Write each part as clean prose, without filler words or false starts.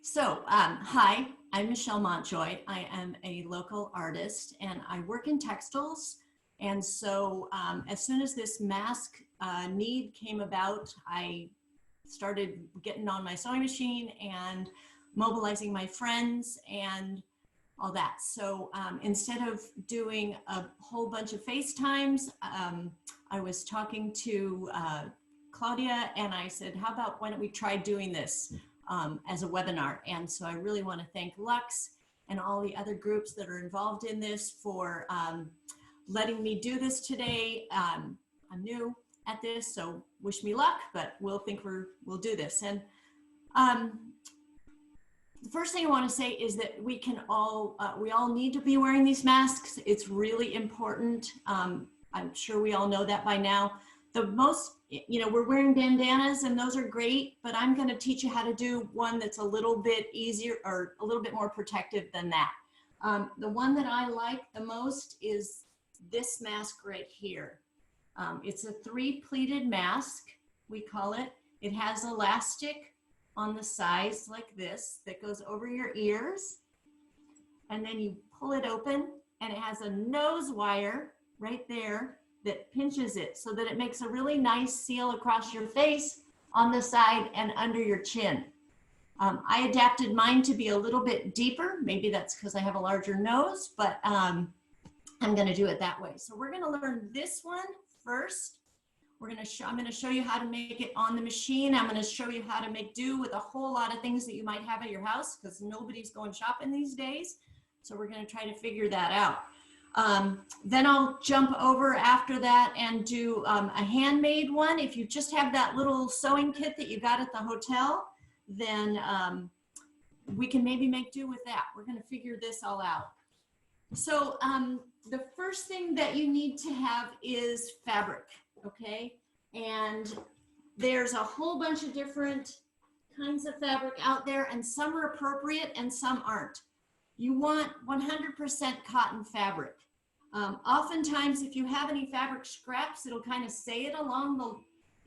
So, hi, I'm Michelle Montjoy. I am a local artist and I work in textiles. And so as soon as this mask need came about, I started getting on my sewing machine and mobilizing my friends and all that. So instead of doing a whole bunch of FaceTimes, I was talking to Claudia and I said, how about why don't we try doing this as a webinar? And so I really want to thank Lux and all the other groups that are involved in this for letting me do this today. I'm new at this, so wish me luck, but we'll do this. And the first thing I want to say is that we all need to be wearing these masks. It's really important. I'm sure we all know that by now. We're wearing bandanas and those are great, but I'm going to teach you how to do one that's a little bit easier or a little bit more protective than that. The one that I like the most is this mask right here. It's a 3 pleated mask, we call it. It has elastic on the sides like this that goes over your ears. And then you pull it open and it has a nose wire right there that pinches it so that it makes a really nice seal across your face, on the side and under your chin. I adapted mine to be a little bit deeper. Maybe that's because I have a larger nose, but I'm gonna do it that way. So we're gonna learn this one first. I'm gonna show you how to make it on the machine. I'm gonna show you how to make do with a whole lot of things that you might have at your house because nobody's going shopping these days. So we're gonna try to figure that out. Then I'll jump over after that and do a handmade one. If you just have that little sewing kit that you got at the hotel, then we can maybe make do with that. We're gonna figure this all out. So the first thing that you need to have is fabric, okay? And there's a whole bunch of different kinds of fabric out there and some are appropriate and some aren't. You want 100% cotton fabric. Oftentimes, if you have any fabric scraps, it'll kind of say it along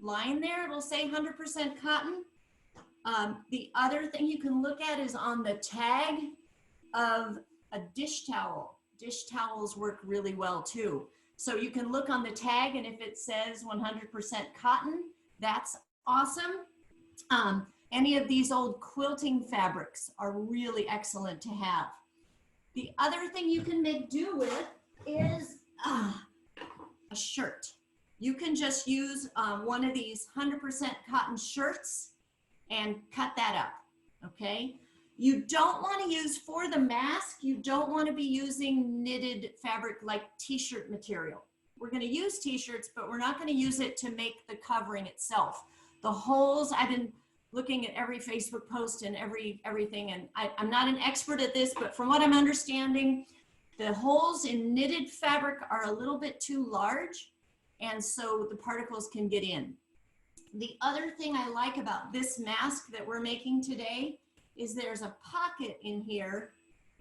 line there, it'll say 100% cotton. The other thing you can look at is on the tag of a dish towel. Dish towels work really well too. So you can look on the tag, and if it says 100% cotton, that's awesome. Any of these old quilting fabrics are really excellent to have. The other thing you can make do with is a shirt. You can just use one of these 100% cotton shirts and cut that up, okay? You don't want to use, for the mask, you don't want to be using knitted fabric like t-shirt material. We're going to use t-shirts, but we're not going to use it to make the covering itself. The holes, I've been looking at every Facebook post and everything, and I'm not an expert at this, but from what I'm understanding, the holes in knitted fabric are a little bit too large, and so the particles can get in. The other thing I like about this mask that we're making today is there's a pocket in here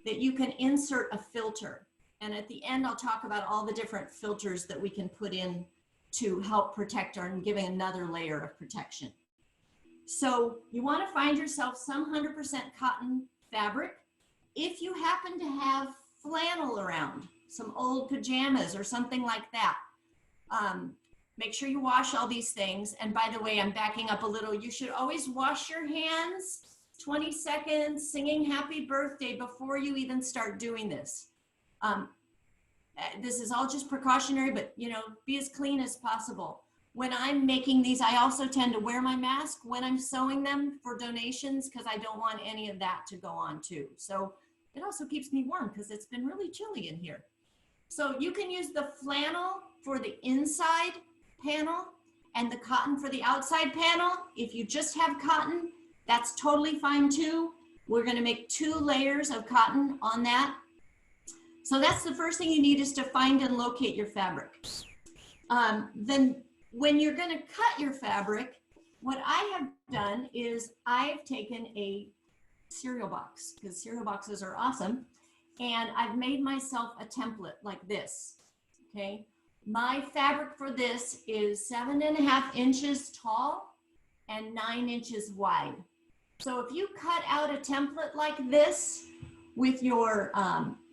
that you can insert a filter. And at the end, I'll talk about all the different filters that we can put in to help protect and giving another layer of protection. So you want to find yourself some 100% cotton fabric. If you happen to have flannel around, some old pajamas or something like that, make sure you wash all these things. And by the way, I'm backing up a little. You should always wash your hands 20 seconds, singing happy birthday before you even start doing this. This is all just precautionary, but you know, be as clean as possible. When I'm making these, I also tend to wear my mask when I'm sewing them for donations because I don't want any of that to go on too. So it also keeps me warm because it's been really chilly in here. So you can use the flannel for the inside panel and the cotton for the outside panel. If you just have cotton, that's totally fine too. We're going to make 2 layers of cotton on that. So that's the first thing you need, is to find and locate your fabric. Then when you're going to cut your fabric, what I have done is I've taken a cereal box, because cereal boxes are awesome, and I've made myself a template like this, okay? My fabric for this is 7.5 inches tall and 9 inches wide. So if you cut out a template like this with your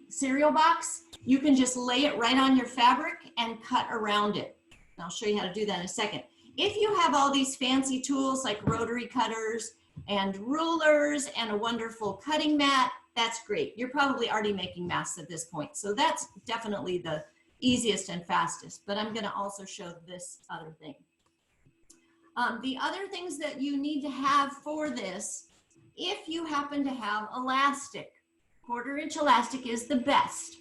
cereal box, you can just lay it right on your fabric and cut around it. And I'll show you how to do that in a second. If you have all these fancy tools like rotary cutters and rulers and a wonderful cutting mat, that's great. You're probably already making masks at this point. So that's definitely the easiest and fastest, but I'm gonna also show this other thing. The other things that you need to have for this, if you happen to have elastic, 1/4 inch elastic is the best.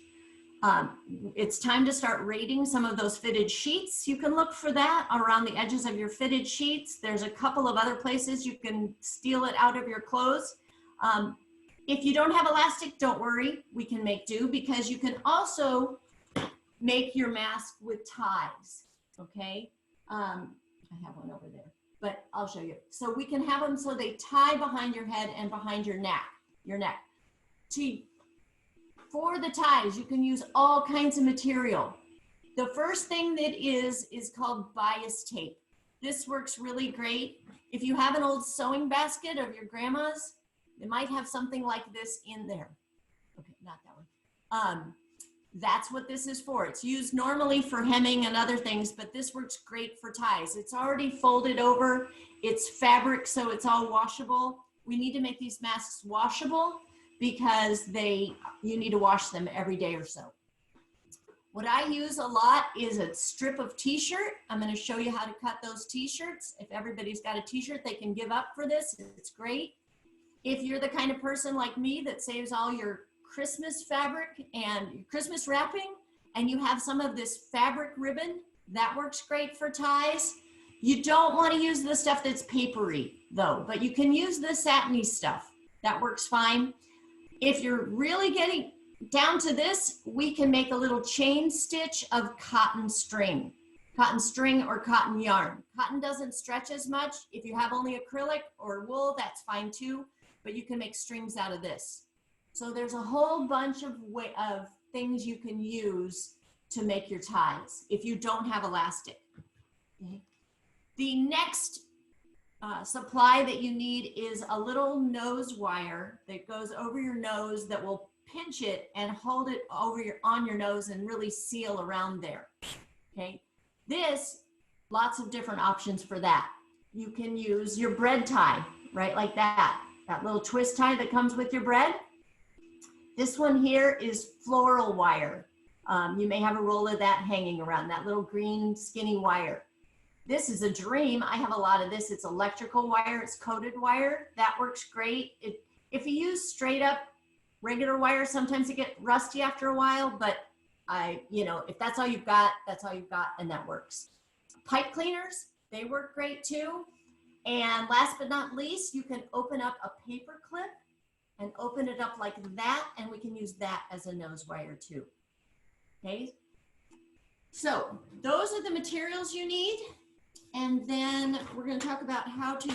It's time to start raiding some of those fitted sheets. You can look for that around the edges of your fitted sheets. There's a couple of other places you can steal it out of your clothes. If you don't have elastic, don't worry, we can make do, because you can also make your mask with ties, okay? I have one over there, but I'll show you. So we can have them so they tie behind your head and behind your neck. For the ties, you can use all kinds of material. The first thing that is called bias tape. This works really great. If you have an old sewing basket of your grandma's, it might have something like this in there. Okay, not that one. That's what this is for. It's used normally for hemming and other things, but this works great for ties. It's already folded over. It's fabric, so it's all washable. We need to make these masks washable because you need to wash them every day or so. What I use a lot is a strip of t-shirt. I'm going to show you how to cut those t-shirts. If everybody's got a t-shirt they can give up for this, it's great. If you're the kind of person like me that saves all your Christmas fabric and Christmas wrapping, and you have some of this fabric ribbon, that works great for ties. You don't want to use the stuff that's papery though, but you can use the satiny stuff. That works fine. If you're really getting down to this, we can make a little chain stitch of cotton string or cotton yarn. Cotton doesn't stretch as much. If you have only acrylic or wool, that's fine too, but you can make strings out of this. So there's a whole bunch of things you can use to make your ties if you don't have elastic. Okay. The next supply that you need is a little nose wire that goes over your nose that will pinch it and hold it over on your nose and really seal around there. Okay, lots of different options for that. You can use your bread tie, right, like that little twist tie that comes with your bread. This one here is floral wire. You may have a roll of that hanging around, that little green skinny wire. This is a dream. I have a lot of this. It's electrical wire. It's coated wire. That works great. If you use straight up regular wire, sometimes it gets rusty after a while, but if that's all you've got, that's all you've got, and that works. Pipe cleaners, they work great too. And last but not least, you can open up a paper clip and open it up like that, and we can use that as a nose wire too. Okay, so those are the materials you need. And then we're going to talk about how to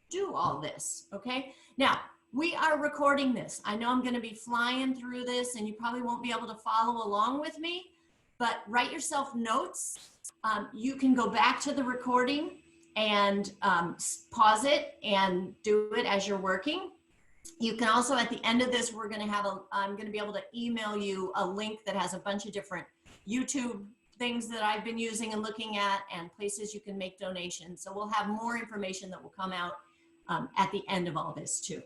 do all this. Okay, now we are recording this. I know I'm going to be flying through this and you probably won't be able to follow along with me, but write yourself notes. You can go back to the recording and pause it and do it as you're working. You can also, at the end of this, I'm going to be able to email you a link that has a bunch of different YouTube things that I've been using and looking at, and places you can make donations. So we'll have more information that will come out at the end of all this too.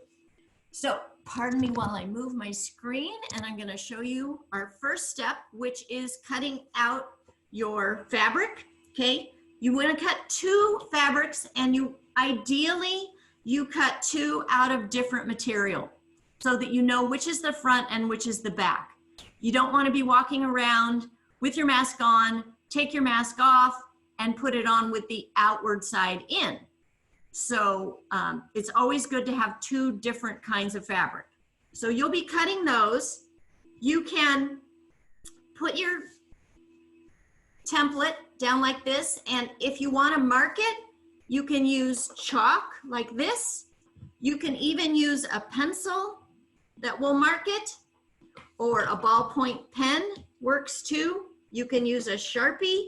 So pardon me while I move my screen, and I'm going to show you our first step, which is cutting out your fabric. Okay, you want to cut 2 fabrics, and ideally you cut 2 out of different material so that you know which is the front and which is the back. You don't want to be walking around with your mask on, take your mask off, and put it on with the outward side in. So it's always good to have 2 different kinds of fabric. So you'll be cutting those. You can put your template down like this, and if you want to mark it, you can use chalk like this. You can even use a pencil that will mark it, or a ballpoint pen works too. You can use a Sharpie.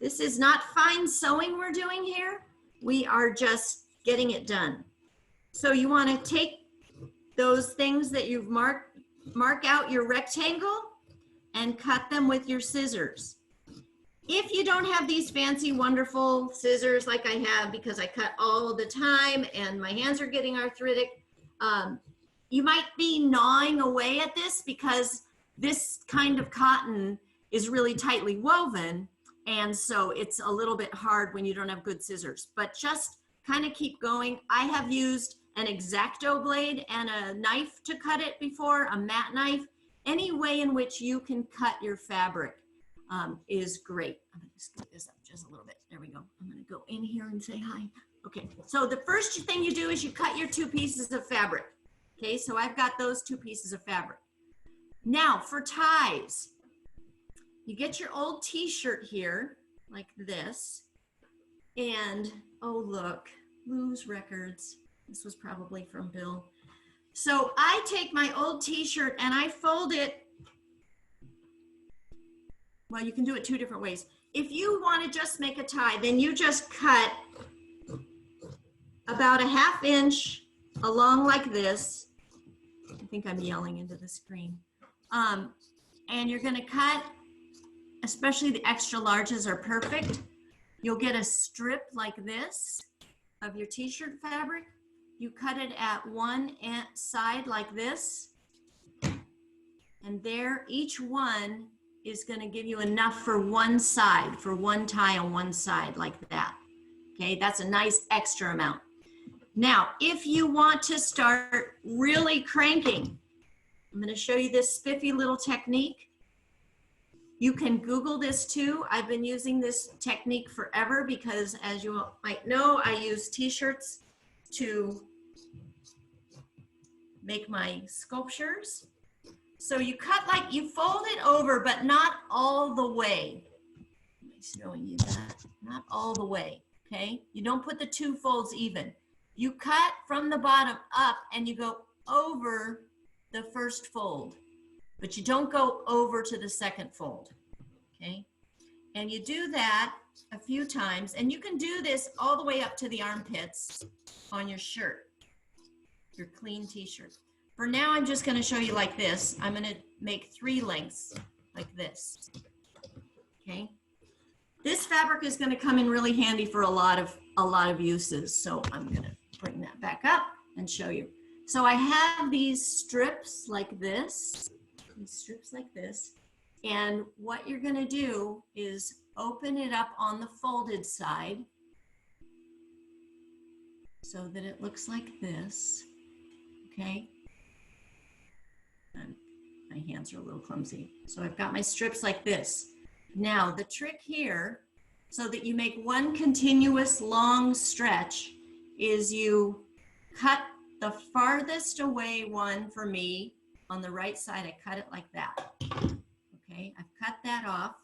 This is not fine sewing we're doing here. We are just getting it done. So you want to take those things that you've mark out your rectangle and cut them with your scissors. If you don't have these fancy, wonderful scissors like I have, because I cut all the time and my hands are getting arthritic, you might be gnawing away at this because this kind of cotton is really tightly woven, and so it's a little bit hard when you don't have good scissors, but just kind of keep going. I have used an X-Acto blade and a knife to cut it before, a mat knife. Any way in which you can cut your fabric is great. I'm gonna scoot this up just a little bit. There we go. I'm gonna go in here and say hi. Okay, so the first thing you do is you cut your 2 pieces of fabric. Okay, so I've got those 2 pieces of fabric. Now for ties, you get your old t-shirt here like this, and oh look, Lou's Records. This was probably from Bill. So I take my old t-shirt and I fold it. Well, you can do it 2 different ways. If you want to just make a tie, then you just cut about a 1/2 inch along like this. I think I'm yelling into the screen. And you're going to cut, especially the extra larges are perfect. You'll get a strip like this of your t-shirt fabric. You cut it at one side like this. And there, each one is going to give you enough for one side, for one tie on one side like that. Okay, that's a nice extra amount. Now, if you want to start really cranking, I'm going to show you this spiffy little technique. You can Google this too. I've been using this technique forever because, as you might know, I use t-shirts to make my sculptures. So you cut like, you fold it over, but not all the way. I'm showing you that, not all the way, okay? You don't put the 2 folds even. You cut from the bottom up and you go over the first fold, but you don't go over to the second fold, okay? And you do that a few times, and you can do this all the way up to the armpits on your shirt, your clean t-shirt. For now, I'm just going to show you like this. I'm going to make 3 lengths like this. Okay. This fabric is going to come in really handy for a lot of uses. So I'm going to bring that back up and show you. So I have these strips like this, and what you're going to do is open it up on the folded side so that it looks like this. Okay. And my hands are a little clumsy. So I've got my strips like this. Now the trick here, so that you make one continuous long stretch, is you cut the farthest away one for me on the right side. I cut it like that. Okay, I've cut that off.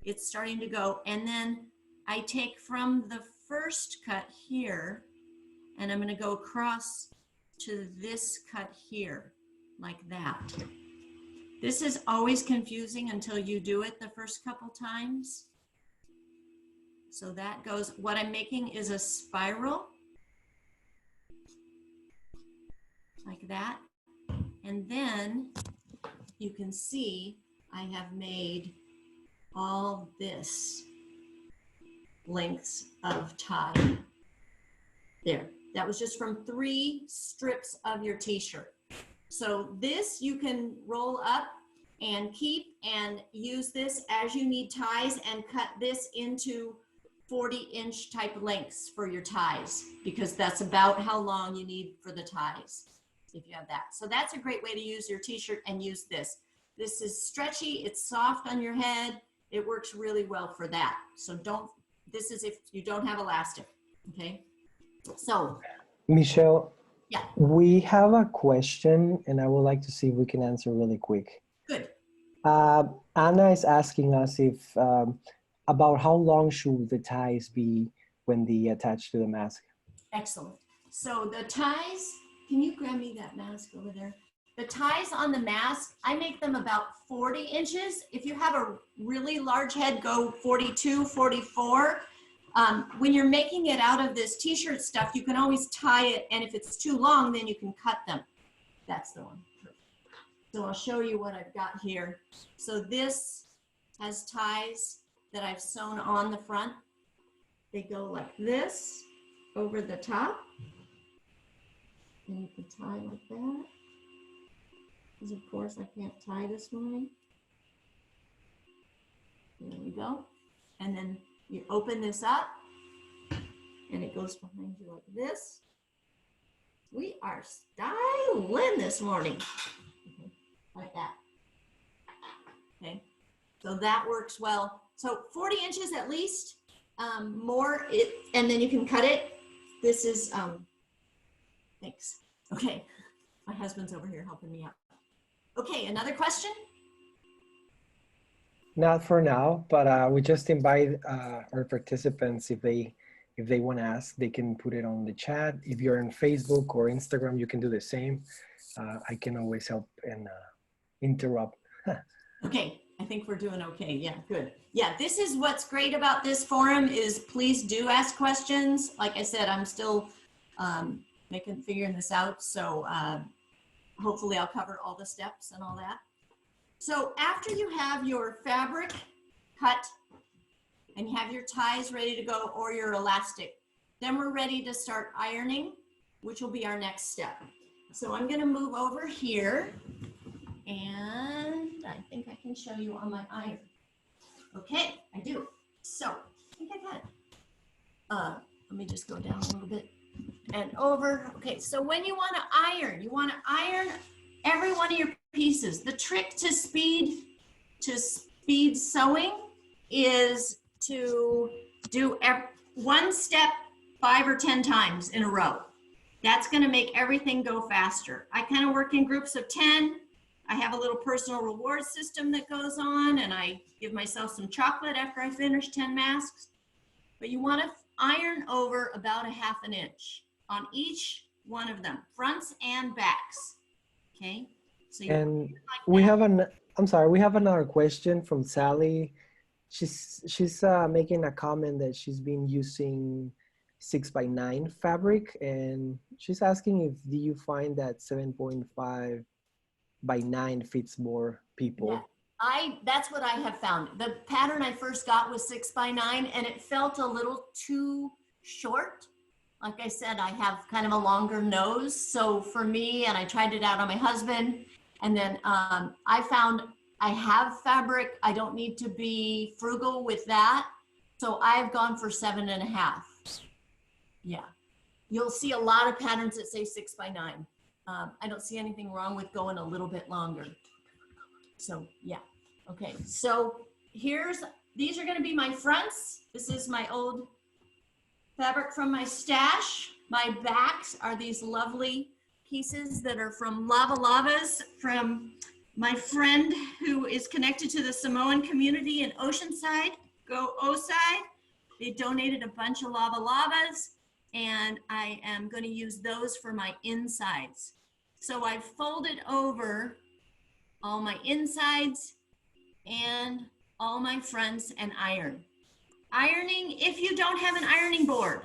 It's starting to go. And then I take from the first cut here, and I'm going to go across to this cut here, like that. This is always confusing until you do it the first couple times. So that goes, what I'm making is a spiral, like that. And then you can see I have made all this lengths of tie. There, that was just from 3 strips of your t-shirt. So this you can roll up and keep and use this as you need ties, and cut this into 40-inch type lengths for your ties, because that's about how long you need for the ties if you have that. So that's a great way to use your t-shirt, and use this. This is stretchy, it's soft on your head. It works really well for that. So this is if you don't have elastic, okay? So. Michelle, yeah. We have a question, and I would like to see if we can answer really quick. Good. Anna is asking us if about how long should the ties be when they attach to the mask? Excellent. So the ties, can you grab me that mask over there? The ties on the mask, I make them about 40 inches. If you have a really large head, go 42, 44. When you're making it out of this t-shirt stuff, you can always tie it, and if it's too long, then you can cut them. That's the one. So I'll show you what I've got here. So this has ties that I've sewn on the front. They go like this over the top, and you can tie like that. Because of course I can't tie this morning. There we go. And then you open this up, and it goes behind you like this. We are styling this morning. Okay, like that. Okay, so that works well. So 40 inches at least, more, and then you can cut it. This is, thanks. Okay, my husband's over here helping me out. Okay, another question? Not for now, but we just invite our participants, if they want to ask, they can put it on the chat. If you're on Facebook or Instagram, you can do the same. I can always help and interrupt. Okay, I think we're doing okay. Yeah, good. Yeah, this is what's great about this forum is please do ask questions. Like I said, I'm still figuring this out. So hopefully I'll cover all the steps and all that. So after you have your fabric cut and you have your ties ready to go, or your elastic, then we're ready to start ironing, which will be our next step. So I'm going to move over here, and I think I can show you on my iron. Okay, I do. So I think I got it. Let me just go down a little bit and over. Okay, so when you want to iron every one of your pieces. The trick to speed sewing is to do one step 5 or 10 times in a row. That's going to make everything go faster. I kind of work in groups of 10. I have a little personal reward system that goes on, and I give myself some chocolate after I finish 10 masks. But you want to iron over about 1/2 inch on each one of them, fronts and backs. Okay. So and we have we have another question from Sally. she's making a comment that she's been using 6x9 fabric, and she's asking if do you find that 7.5x9 fits more people? Yeah, that's what I have found. The pattern I first got was 6x9, and it felt a little too short. Like I said, I have kind of a longer nose. So for me, and I tried it out on my husband, and then I found I have fabric. I don't need to be frugal with that. So I've gone for 7.5. Yeah. You'll see a lot of patterns that say 6x9. I don't see anything wrong with going a little bit longer. So yeah. Okay. So these are going to be my fronts. This is my old fabric from my stash. My backs are these lovely pieces that are from Lava Lavas from my friend who is connected to the Samoan community in Oceanside. Go Oside. They donated a bunch of Lava Lavas, and I am going to use those for my insides. So I've folded over all my insides and all my fronts and iron. Ironing, if you don't have an ironing board,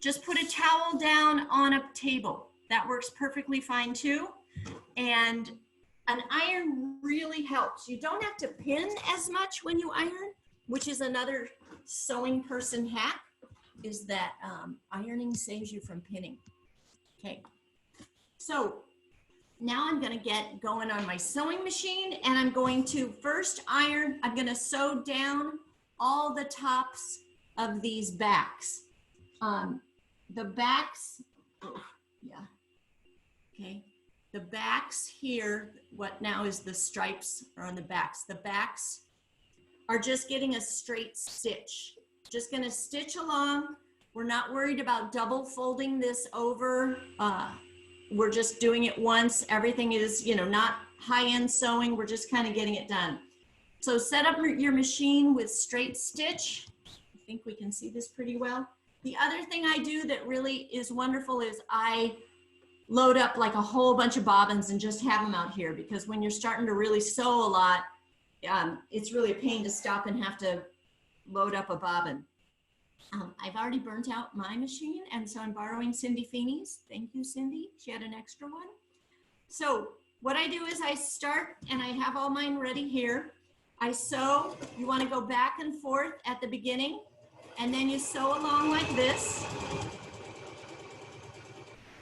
just put a towel down on a table. That works perfectly fine too. And an iron really helps. You don't have to pin as much when you iron, which is another sewing person hack, is that ironing saves you from pinning. Okay, so now I'm going to get going on my sewing machine, and I'm going to first iron. I'm going to sew down all the tops of these backs. The backs, yeah, okay. The backs here, what now is the stripes are on the backs. The backs are just getting a straight stitch. Just gonna stitch along. We're not worried about double folding this over. We're just doing it once. Everything is, not high-end sewing. We're just kind of getting it done. So set up your machine with straight stitch. I think we can see this pretty well. The other thing I do that really is wonderful is I load up like a whole bunch of bobbins and just have them out here, because when you're starting to really sew a lot, it's really a pain to stop and have to load up a bobbin. I've already burnt out my machine, and so I'm borrowing Cindy Feeney's. Thank you, Cindy. She had an extra one. So what I do is I start, and I have all mine ready here. I sew. You want to go back and forth at the beginning, and then you sew along like this.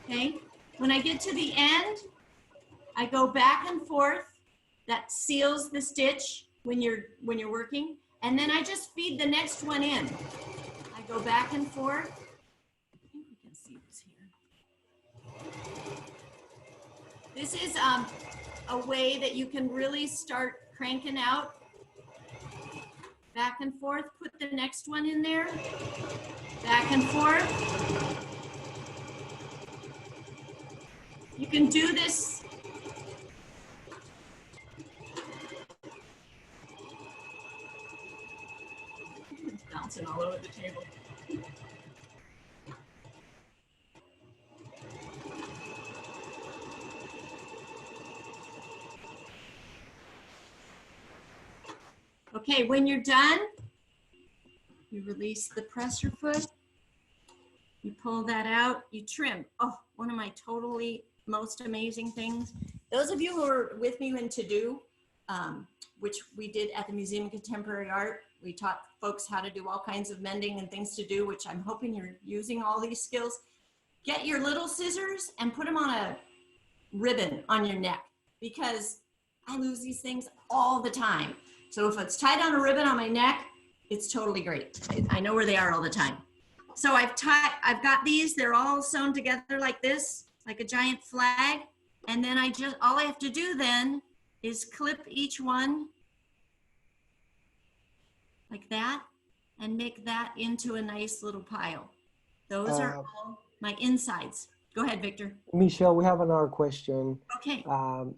Okay. When I get to the end, I go back and forth. That seals the stitch when you're working, and then I just feed the next one in. I go back and forth. I think we can see this here. This is a way that you can really start cranking out. Back and forth, put the next one in there. Back and forth. You can do this. It's bouncing all over the table. Okay, when you're done, you release the presser foot, you pull that out, you trim. Oh, one of my totally most amazing things. Those of you who are with me in To Do, which we did at the Museum of Contemporary Art, we taught folks how to do all kinds of mending and things to do, which I'm hoping you're using all these skills. Get your little scissors and put them on a ribbon on your neck, because I lose these things all the time. So if it's tied on a ribbon on my neck, it's totally great. I know where they are all the time. So I've got these, they're all sewn together like this, like a giant flag. And then all I have to do then is clip each one like that and make that into a nice little pile. Those are all my insides. Go ahead, Victor. Michelle, we have another question. Okay.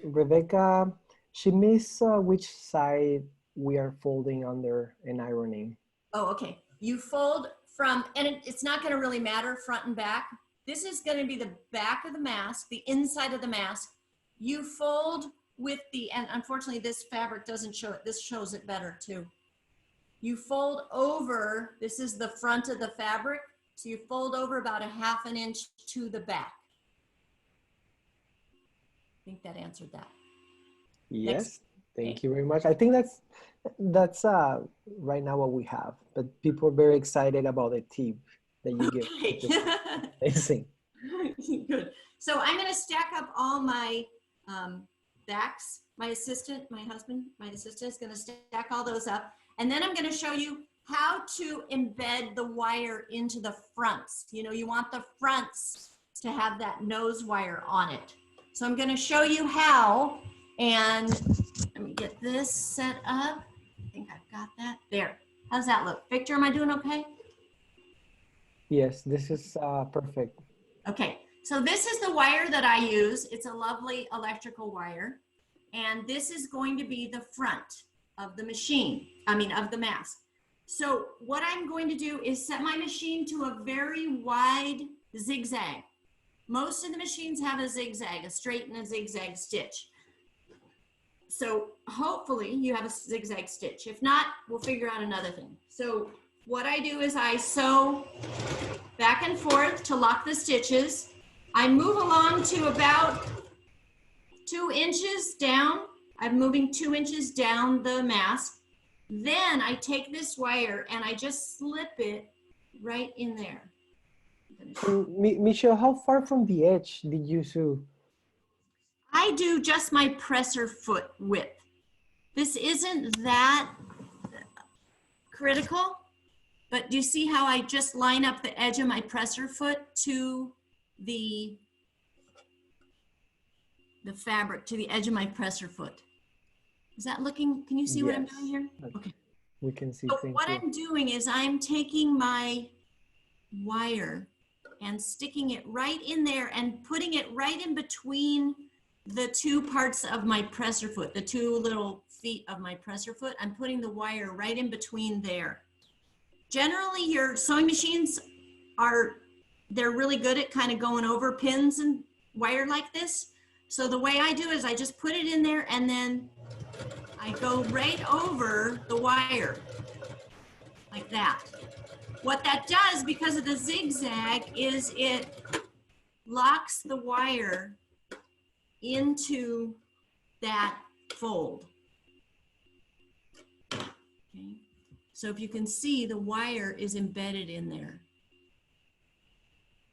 Rebecca, she missed which side we are folding under and ironing. Oh, okay. You fold from, and it's not going to really matter front and back. This is going to be the back of the mask, the inside of the mask. You fold with and unfortunately this fabric doesn't show it. This shows it better too. you fold over, this is the front of the fabric, so you fold over about 1/2 inch to the back. I think that answered that. Yes, thank you very much. I think that's right now what we have, but people are very excited about the tip that you give. Amazing. Good. So I'm going to stack up all my backs. My assistant is going to stack all those up. And then I'm going to show you how to embed the wire into the fronts. You know, you want the fronts to have that nose wire on it. So I'm going to show you how, and let me get this set up. I think I've got that. There. How's that look? Victor, am I doing okay? Yes, this is perfect. Okay, so this is the wire that I use. It's a lovely electrical wire. And this is going to be the front of the machine, of the mask. So what I'm going to do is set my machine to a very wide zigzag. Most of the machines have a zigzag, a straight and a zigzag stitch. So hopefully you have a zigzag stitch. If not, we'll figure out another thing. So what I do is I sew back and forth to lock the stitches. I move along to about 2 inches down. I'm moving 2 inches down the mask. Then I take this wire and I just slip it right in there. Michelle, how far from the edge did you sew? I do just my presser foot width. This isn't that critical, but do you see how I just line up the edge of my presser foot to the fabric, to the edge of my presser foot? Is that looking, can you see what I'm doing here? Okay. We can see. So what I'm doing is I'm taking my wire and sticking it right in there and putting it right in between the 2 parts of my presser foot, the 2 little feet of my presser foot. I'm putting the wire right in between there. Generally, your sewing machines they're really good at kind of going over pins and wire like this. So the way I do is I just put it in there and then I go right over the wire like that. What that does, because of the zigzag, is it locks the wire into that fold. Okay. So if you can see, the wire is embedded in there.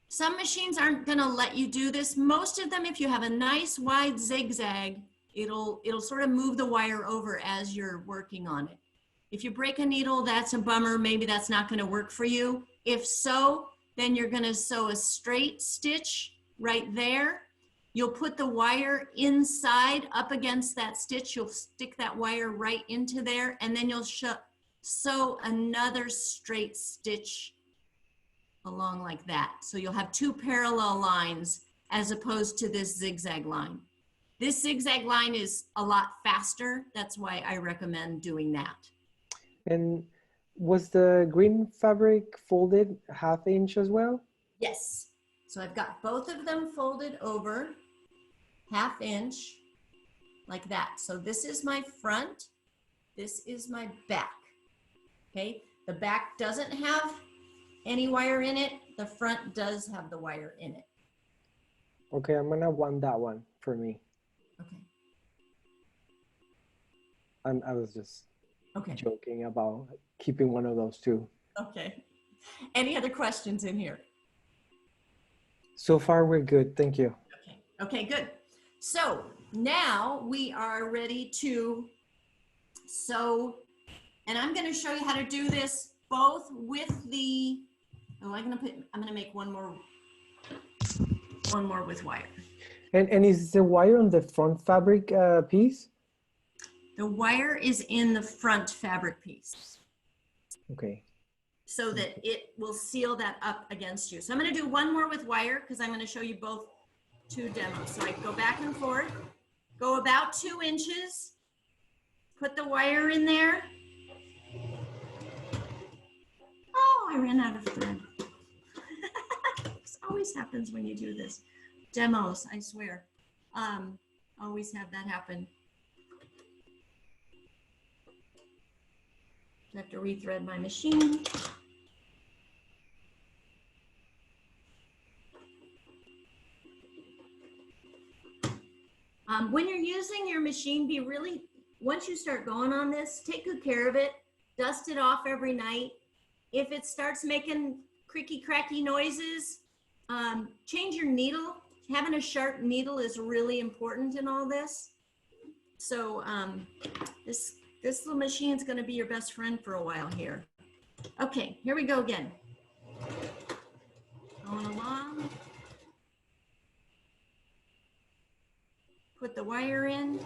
Some machines aren't going to let you do this. Most of them, if you have a nice wide zigzag, it'll sort of move the wire over as you're working on it. If you break a needle, that's a bummer. Maybe that's not going to work for you. If so, then you're going to sew a straight stitch right there. You'll put the wire inside up against that stitch. You'll stick that wire right into there, and then you'll sew another straight stitch along like that. So you'll have 2 parallel lines as opposed to this zigzag line. This zigzag line is a lot faster. That's why I recommend doing that. And was the green fabric folded 1/2 inch as well? Yes. So I've got both of them folded over 1/2 inch like that. So this is my front. This is my back. Okay. The back doesn't have any wire in it. The front does have the wire in it. Okay, I'm gonna want that one for me. Okay. I was just joking about keeping one of those 2. Okay. Any other questions in here? So far, we're good. Thank you. Okay. Okay, good. So now we are ready to sew, and I'm going to show you how to do this both with the, I'm going to make one more with wire. And is the wire on the front fabric piece? The wire is in the front fabric piece. Okay. So that it will seal that up against you. So I'm going to do one more with wire because I'm going to show you both 2 demos. So I go back and forth, go about 2 inches, put the wire in there. Oh, I ran out of thread. This always happens when you do this. Demos, I swear. Always have that happen. I have to rethread my machine. When you're using your machine, once you start going on this, take good care of it, dust it off every night. If it starts making creaky, cracky noises, change your needle. Having a sharp needle is really important in all this. So this little machine is going to be your best friend for a while here. Okay, here we go again. Going along. Put the wire in.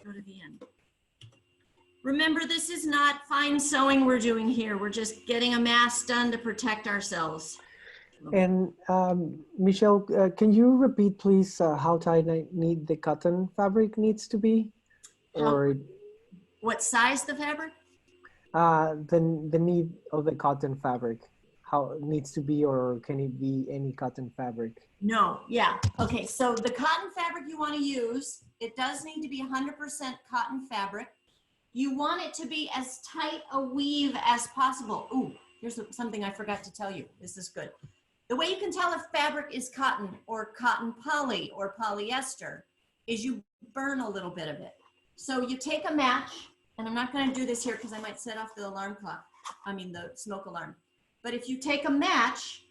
Go to the end. Remember, this is not fine sewing we're doing here. We're just getting a mask done to protect ourselves. And Michelle, can you repeat, please, how tight the cotton fabric needs to be? Or what size the fabric? the need of the cotton fabric, how it needs to be, or can it be any cotton fabric? No, yeah. Okay, so the cotton fabric you want to use, it does need to be 100% cotton fabric. You want it to be as tight a weave as possible. Ooh, here's something I forgot to tell you. This is good. The way you can tell if fabric is cotton or cotton poly or polyester is you burn a little bit of it. So you take a match, and I'm not going to do this here because I might set off the alarm clock. I mean the smoke alarm. But if you take a match,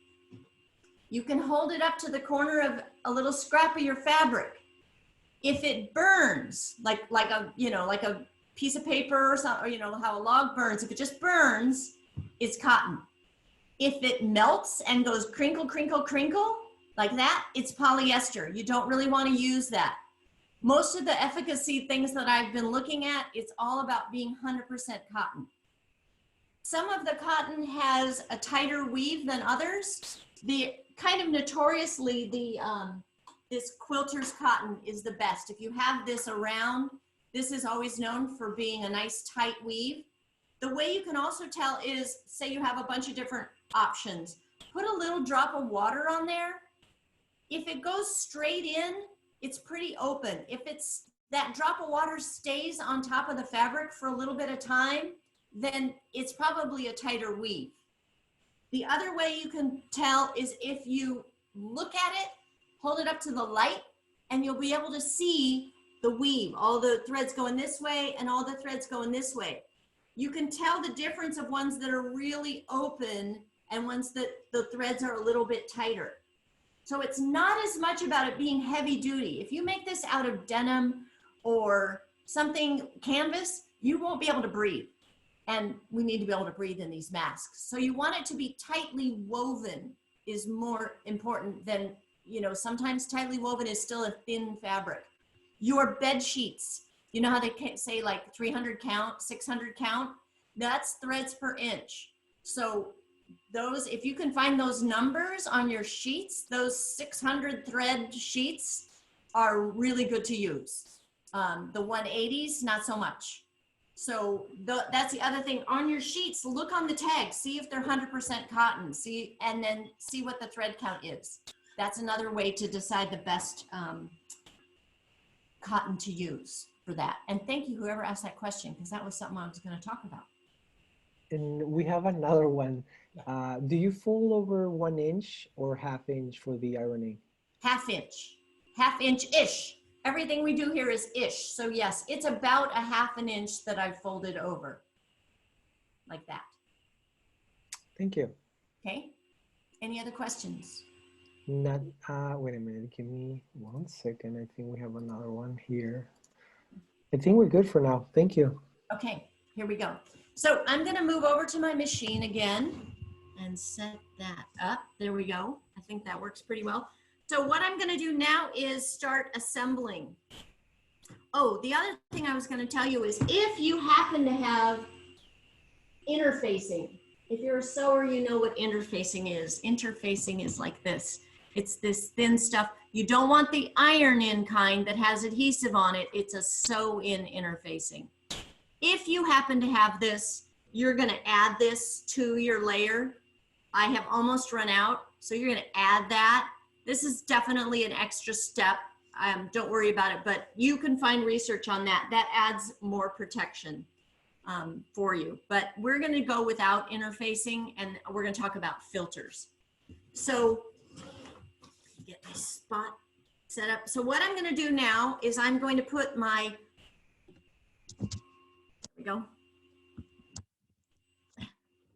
you can hold it up to the corner of a little scrap of your fabric. If it burns, like a piece of paper or something, or you know how a log burns, if it just burns, it's cotton. If it melts and goes crinkle, crinkle, crinkle, like that, it's polyester. You don't really want to use that. Most of the efficacy things that I've been looking at, it's all about being 100% cotton. Some of the cotton has a tighter weave than others. The kind of notoriously, this quilter's cotton is the best. If you have this around, this is always known for being a nice tight weave. The way you can also tell is, say you have a bunch of different options. Put a little drop of water on there. If it goes straight in, it's pretty open. If that drop of water stays on top of the fabric for a little bit of time, then it's probably a tighter weave. The other way you can tell is if you look at it, hold it up to the light, and you'll be able to see the weave, all the threads going this way and all the threads going this way. You can tell the difference of ones that are really open and ones that the threads are a little bit tighter. So it's not as much about it being heavy duty. If you make this out of denim or something canvas, you won't be able to breathe. And we need to be able to breathe in these masks. So you want it to be tightly woven is more important than, you know, sometimes tightly woven is still a thin fabric. Your bed sheets, you know how they say like 300 count, 600 count? That's threads per inch. So those, if you can find those numbers on your sheets, those 600 thread sheets are really good to use. The 180s, not so much. So that's the other thing. On your sheets, look on the tag, see if they're 100% cotton, and then see what the thread count is. That's another way to decide the best cotton to use for that. And thank you, whoever asked that question, because that was something I was going to talk about. And we have another one. Do you fold over 1 inch or ½ inch for the ironing? ½ inch-ish. Everything we do here is ish. So yes, it's about a ½ inch that I've folded over like that. Thank you. Okay. Any other questions? Not, wait a minute, give me 1 second. I think we have another one here. I think we're good for now. Thank you. Okay, here we go. So I'm gonna move over to my machine again and set that up. There we go. I think that works pretty well. So what I'm gonna do now is start assembling. Oh, the other thing I was gonna tell you is if you happen to have interfacing, if you're a sewer, you know what interfacing is. Interfacing is like this. It's this thin stuff. You don't want the iron-in kind that has adhesive on it. It's a sew-in interfacing. If you happen to have this, you're gonna add this to your layer. I have almost run out, so you're gonna add that. This is definitely an extra step. don't worry about it, but you can find research on that. That adds more protection for you. But we're going to go without interfacing, and we're going to talk about filters. So get my spot set up. So what I'm going to do now is I'm going to put my, there we go.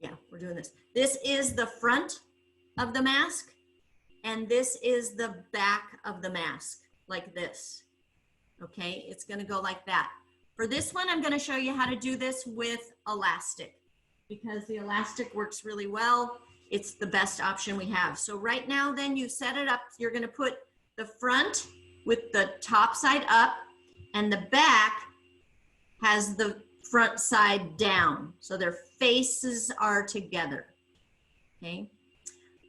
Yeah, we're doing this. This is the front of the mask, and this is the back of the mask, like this. Okay, it's going to go like that. For this one, I'm going to show you how to do this with elastic, because the elastic works really well. It's the best option we have. So right now, then you set it up. You're going to put the front with the top side up, and the back has the front side down. So their faces are together. Okay.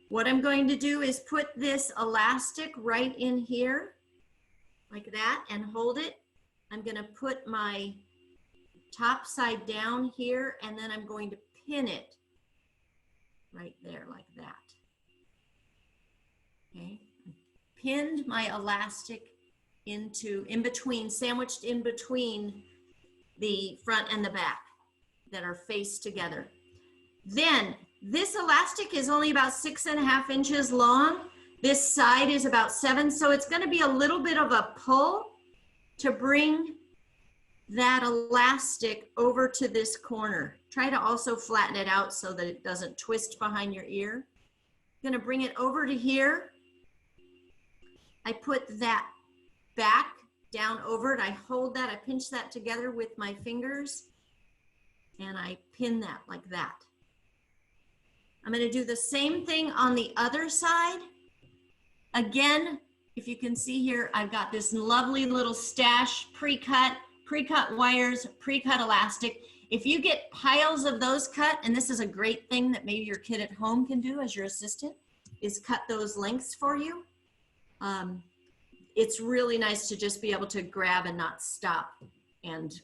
What I'm going to do is put this elastic right in here, like that, and hold it. I'm going to put my top side down here, and then I'm going to pin it right there like that. Okay, pinned my elastic in between, sandwiched in between the front and the back that are faced together. Then this elastic is only about 6.5 inches long. This side is about 7, so it's going to be a little bit of a pull to bring that elastic over to this corner. Try to also flatten it out so that it doesn't twist behind your ear. I'm going to bring it over to here. I put that back down over it. I hold that, I pinch that together with my fingers, and I pin that like that. I'm going to do the same thing on the other side. Again, if you can see here, I've got this lovely little stash, pre-cut wires, pre-cut elastic. If you get piles of those cut, and this is a great thing that maybe your kid at home can do as your assistant, is cut those lengths for you. It's really nice to just be able to grab and not stop and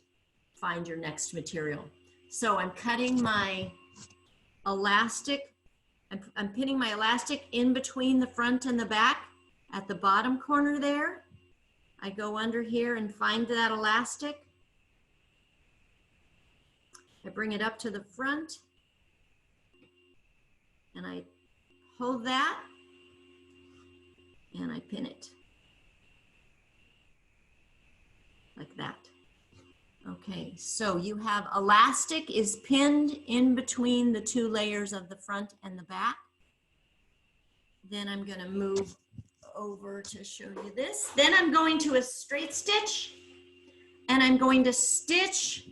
find your next material. So I'm cutting my elastic, I'm pinning my elastic in between the front and the back at the bottom corner there. I go under here and find that elastic. I bring it up to the front, and I hold that, and I pin it like that. Okay, so you have elastic is pinned in between the 2 layers of the front and the back. Then I'm going to move over to show you this. Then I'm going to a straight stitch, and I'm going to stitch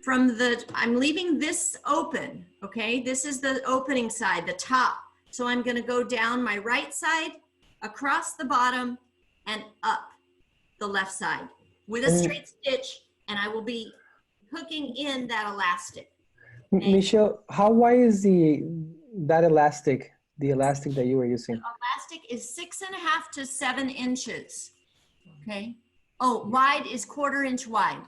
from I'm leaving this open, okay? This is the opening side, the top. So I'm going to go down my right side, across the bottom, and up the left side with a straight stitch, and I will be hooking in that elastic. Okay? Michelle, how wide is that elastic, the elastic that you were using? The elastic is 6.5 to 7 inches. Okay. Oh, wide is 1/4 inch wide.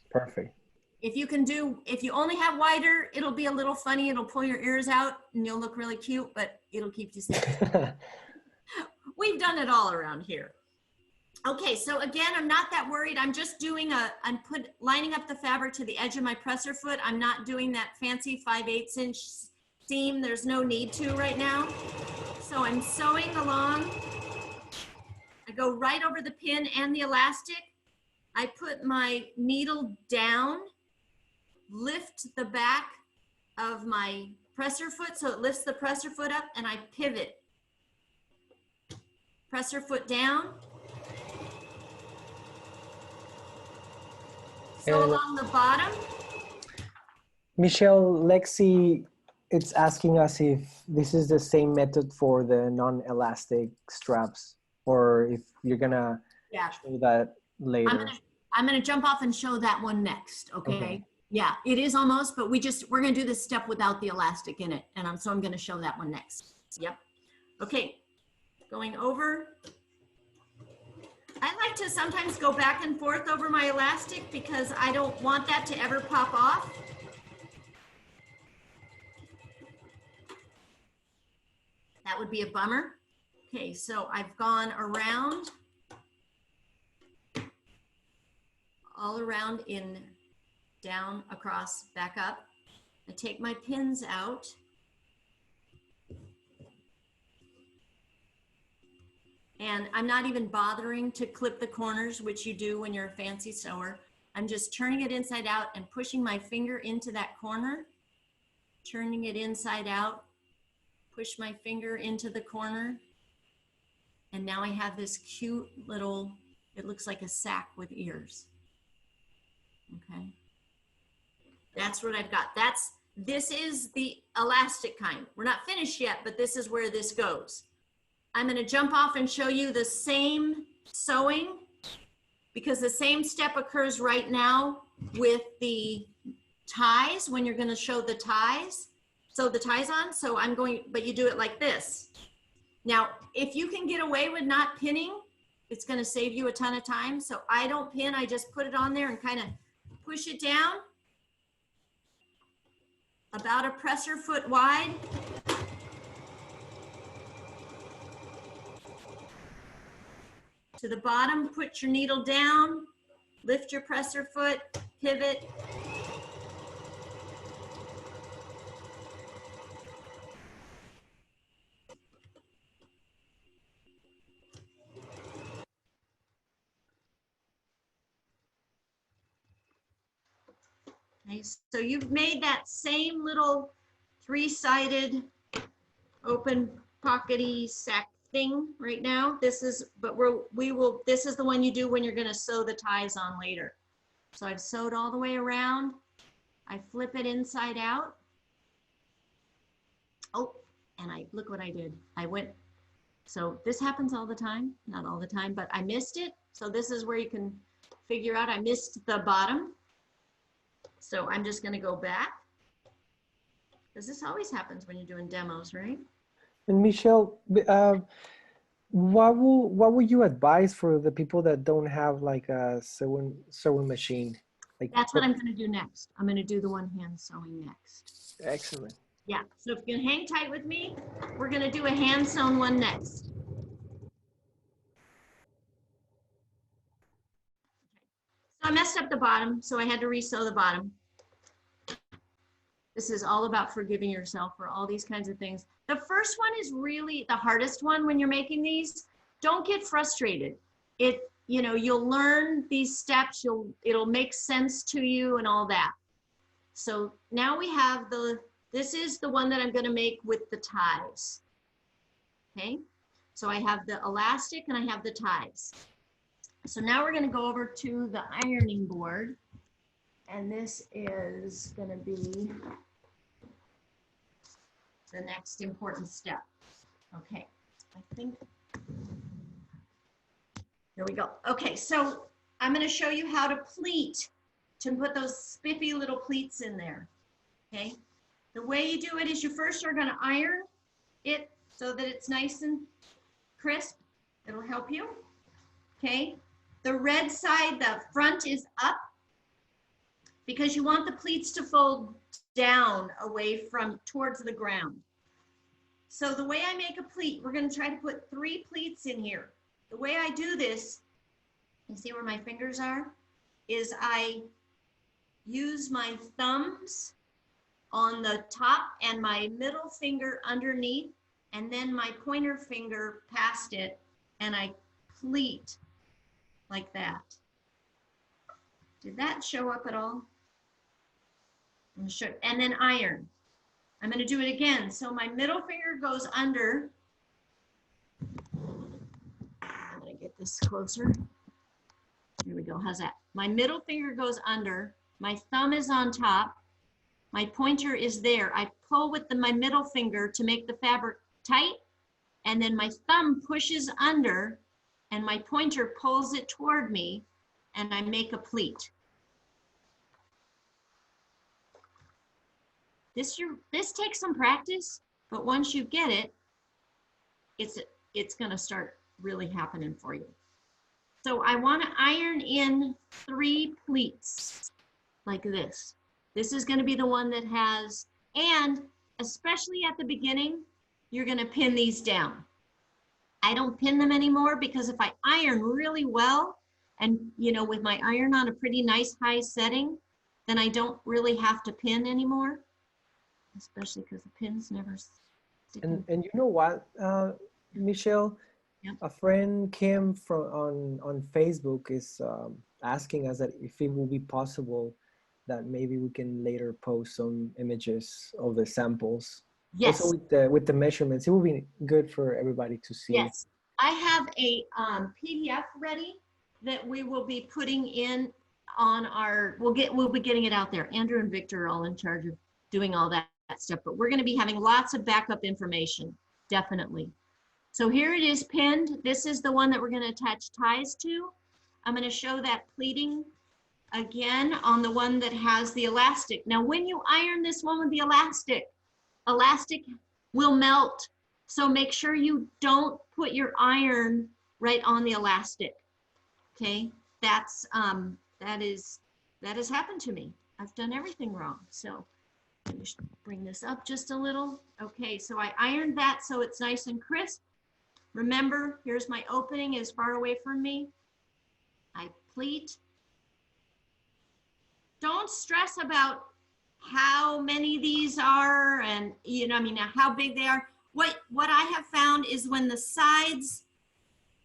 Perfect. If you only have wider, it'll be a little funny. It'll pull your ears out and you'll look really cute, but it'll keep you safe. We've done it all around here. Okay, so again, I'm not that worried. I'm just doing lining up the fabric to the edge of my presser foot. I'm not doing that fancy 5/8 inch seam. There's no need to right now. So I'm sewing along. I go right over the pin and the elastic. I put my needle down, lift the back of my presser foot so it lifts the presser foot up, and I pivot. Presser foot down. Sew along the bottom. Michelle, Lexi, it's asking us if this is the same method for the non-elastic straps, or if you're gonna show that later. I'm gonna jump off and show that one next. Okay. Yeah, it is almost, but we're gonna do this step without the elastic in it, and so I'm gonna show that one next. Yep. Okay. Going over. I like to sometimes go back and forth over my elastic because I don't want that to ever pop off. That would be a bummer. Okay, so I've gone around all around in down, across, back up. I take my pins out. And I'm not even bothering to clip the corners, which you do when you're a fancy sewer. I'm just turning it inside out and pushing my finger into that corner, turning it inside out, push my finger into the corner. And now I have this cute little, it looks like a sack with ears. Okay. That's what I've got. This is the elastic kind. We're not finished yet, but this is where this goes. I'm going to jump off and show you the same sewing because the same step occurs right now with the ties when you're going to show the ties. Sew the ties on. So I'm going, but you do it like this. Now, if you can get away with not pinning, it's going to save you a ton of time. So I don't pin. I just put it on there and kind of push it down about a presser foot wide. To the bottom, put your needle down, lift your presser foot, pivot. Okay, so you've made that same little three-sided open pockety sack thing right now. This is, but this is the one you do when you're going to sew the ties on later. So I've sewed all the way around. I flip it inside out. Oh, and look what I did. So this happens all the time, not all the time, but I missed it. So this is where you can figure out I missed the bottom. So I'm just going to go back because this always happens when you're doing demos, right? And Michelle, what would you advise for the people that don't have like a sewing machine? Like that's what I'm going to do next. I'm going to do the one hand sewing next. Excellent. Yeah. So if you can hang tight with me, we're going to do a hand sewn one next. So I messed up the bottom, so I had to re-sew the bottom. This is all about forgiving yourself for all these kinds of things. The first one is really the hardest one when you're making these. Don't get frustrated. You'll learn these steps, it'll make sense to you and all that. So now we have this is the one that I'm gonna make with the ties. Okay, so I have the elastic and I have the ties. So now we're gonna go over to the ironing board. And this is gonna be the next important step. Okay, I think, here we go. Okay, so I'm gonna show you how to pleat, to put those spiffy little pleats in there, okay? The way you do it is you first are gonna iron it so that it's nice and crisp. It'll help you, okay? The red side, the front is up because you want the pleats to fold down away from towards the ground. So the way I make a pleat, we're going to try to put 3 pleats in here. The way I do this, you see where my fingers are, is I use my thumbs on the top and my middle finger underneath, and then my pointer finger past it, and I pleat like that. Did that show up at all? And then iron. I'm going to do it again. So my middle finger goes under. I'm going to get this closer. Here we go. How's that? My middle finger goes under. My thumb is on top. My pointer is there. I pull with my middle finger to make the fabric tight. And then my thumb pushes under and my pointer pulls it toward me and I make a pleat. This takes some practice, but once you get it, it's gonna start really happening for you. So I wanna iron in 3 pleats like this. This is gonna be the one that has, and especially at the beginning, you're gonna pin these down. I don't pin them anymore because if I iron really well, And, you know, with my iron on a pretty nice high setting, then I don't really have to pin anymore, especially because the pins never stick in. And you know what, Michelle, Yep. a friend Kim from on Facebook is asking us that if it will be possible that maybe we can later post some images of the samples. Yes. Also with the measurements, it will be good for everybody to see. Yes. I have a PDF ready that we will be putting in on our, we'll be getting it out there. Andrew and Victor are all in charge of doing all that stuff, but we're going to be having lots of backup information, definitely. So here it is pinned. This is the one that we're going to attach ties to. I'm going to show that pleating again on the one that has the elastic. Now, when you iron this one with the elastic will melt. So make sure you don't put your iron right on the elastic. Okay, that has happened to me. I've done everything wrong. So let me bring this up just a little. Okay, so I ironed that so it's nice and crisp. Remember, here's my opening as far away from me. I pleat. Don't stress about how many these are and, you know, I mean, how big they are. What I have found is when the sides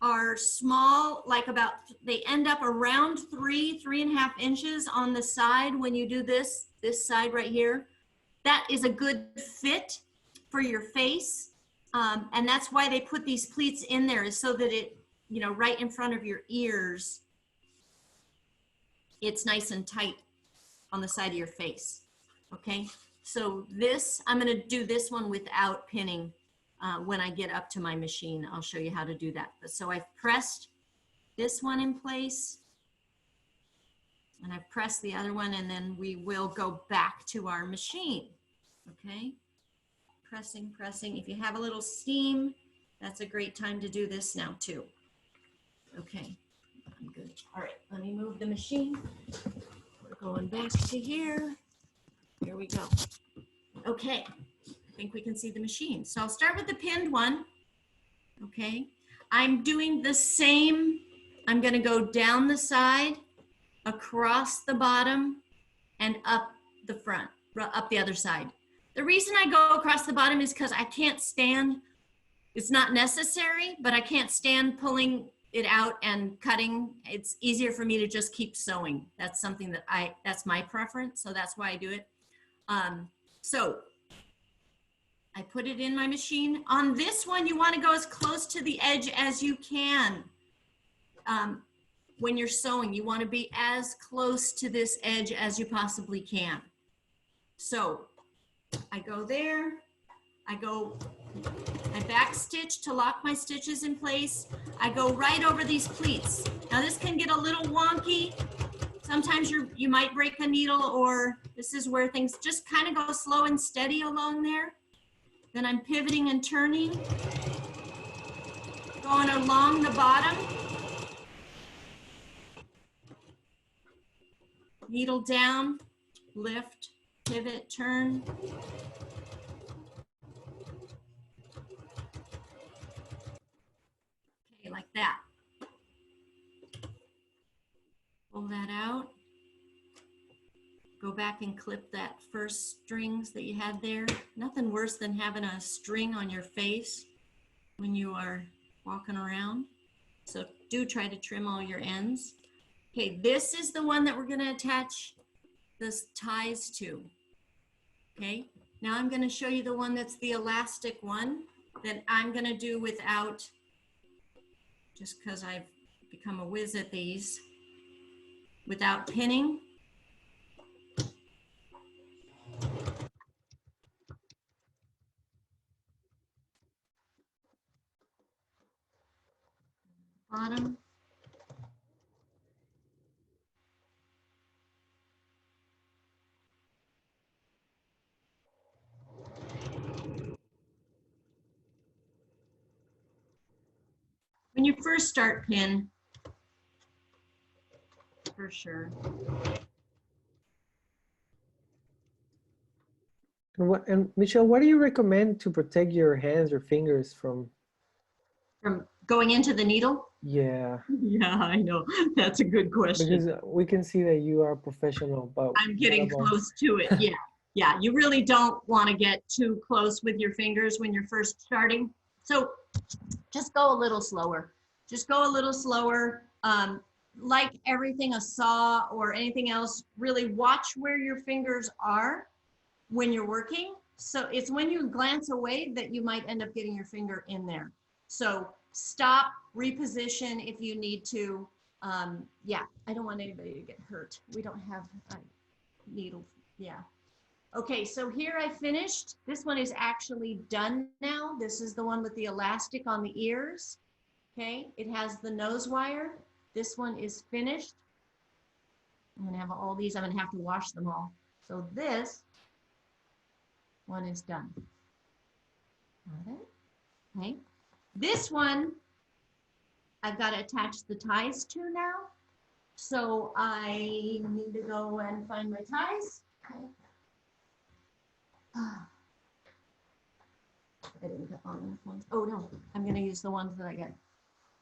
are small, like they end up around 3.5 inches on the side when you do this side right here. That is a good fit for your face. And that's why they put these pleats in there, is so that it, you know, right in front of your ears, it's nice and tight on the side of your face. Okay, so this, I'm going to do this one without pinning. When I get up to my machine, I'll show you how to do that. But so I've pressed this one in place, and I've pressed the other one, and then we will go back to our machine. Okay, pressing. If you have a little steam, that's a great time to do this now too. Okay, I'm good. All right, let me move the machine. We're going back to here. Here we go. Okay, I think we can see the machine. So I'll start with the pinned one. Okay, I'm doing the same. I'm going to go down the side, across the bottom, and up the front, up the other side. The reason I go across the bottom is because I can't stand, it's not necessary, but I can't stand pulling it out and cutting. It's easier for me to just keep sewing. That's something that that's my preference, so that's why I do it. So I put it in my machine. On this one, you want to go as close to the edge as you can. When you're sewing, you want to be as close to this edge as you possibly can. So I go there, I back stitch to lock my stitches in place. I go right over these pleats. Now this can get a little wonky. Sometimes you might break a needle, or this is where things just kind of go slow and steady along there. Then I'm pivoting and turning, going along the bottom. Needle down, lift, pivot, turn. Okay, like that. Pull that out. Go back and clip that first strings that you had there. Nothing worse than having a string on your face when you are walking around. So do try to trim all your ends. Okay, this is the one that we're going to attach this ties to. Okay, now I'm going to show you the one that's the elastic one that I'm going to do without, just because I've become a whiz at these, without pinning. Bottom. When you first start, pin, for sure. And Michelle, what do you recommend to protect your hands or fingers from Going into the needle? Yeah, Yeah, I know. That's a good question. because we can see that you are professional, but I'm what getting about? close to it. Yeah. Yeah. You really don't want to get too close with your fingers when you're first starting. So just go a little slower. Just go a little slower. Like everything, a saw or anything else, really watch where your fingers are when you're working. So it's when you glance away that you might end up getting your finger in there. So stop, reposition if you need to. Yeah, I don't want anybody to get hurt. We don't have needles. Yeah. Okay, so here I finished. This one is actually done now. This is the one with the elastic on the ears. Okay, it has the nose wire. This one is finished. I'm gonna have all these, I'm gonna have to wash them all. So this one is done. Got it? Okay. This one, I've got to attach the ties to now. So I need to go and find my ties. Okay. I didn't get long enough ones. Oh no, I'm going to use the ones that I got.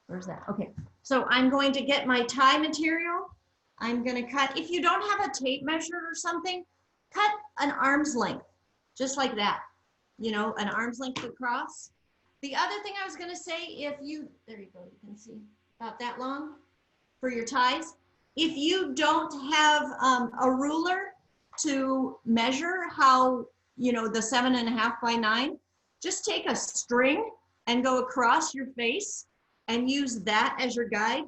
Where's that? Okay. So I'm going to get my tie material. I'm going to cut. If you don't have a tape measure or something, cut an arm's length, just like that. You know, an arm's length across. The other thing I was going to say, if you, there you go, you can see about that long for your ties. If you don't have a ruler to measure how, you know, the 7.5 by 9, just take a string and go across your face and use that as your guide.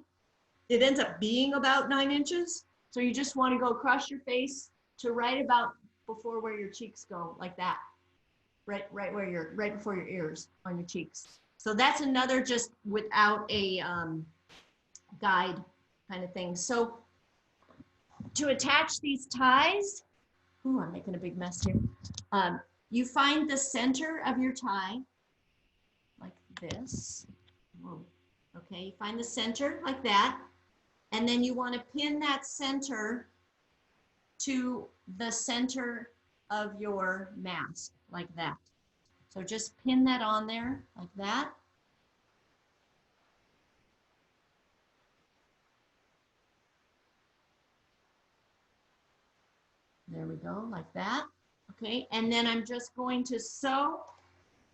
It ends up being about 9 inches. So you just want to go across your face to right about before where your cheeks go, like that. Right where you're, right before your ears on your cheeks. So that's another just without a guide kind of thing. So to attach these ties, ooh, I'm making a big mess here. You find the center of your tie like this. Whoa. Okay, you find the center like that. And then you want to pin that center to the center of your mask like that. So just pin that on there like that. There we go, like that. Okay, and then I'm just going to sew.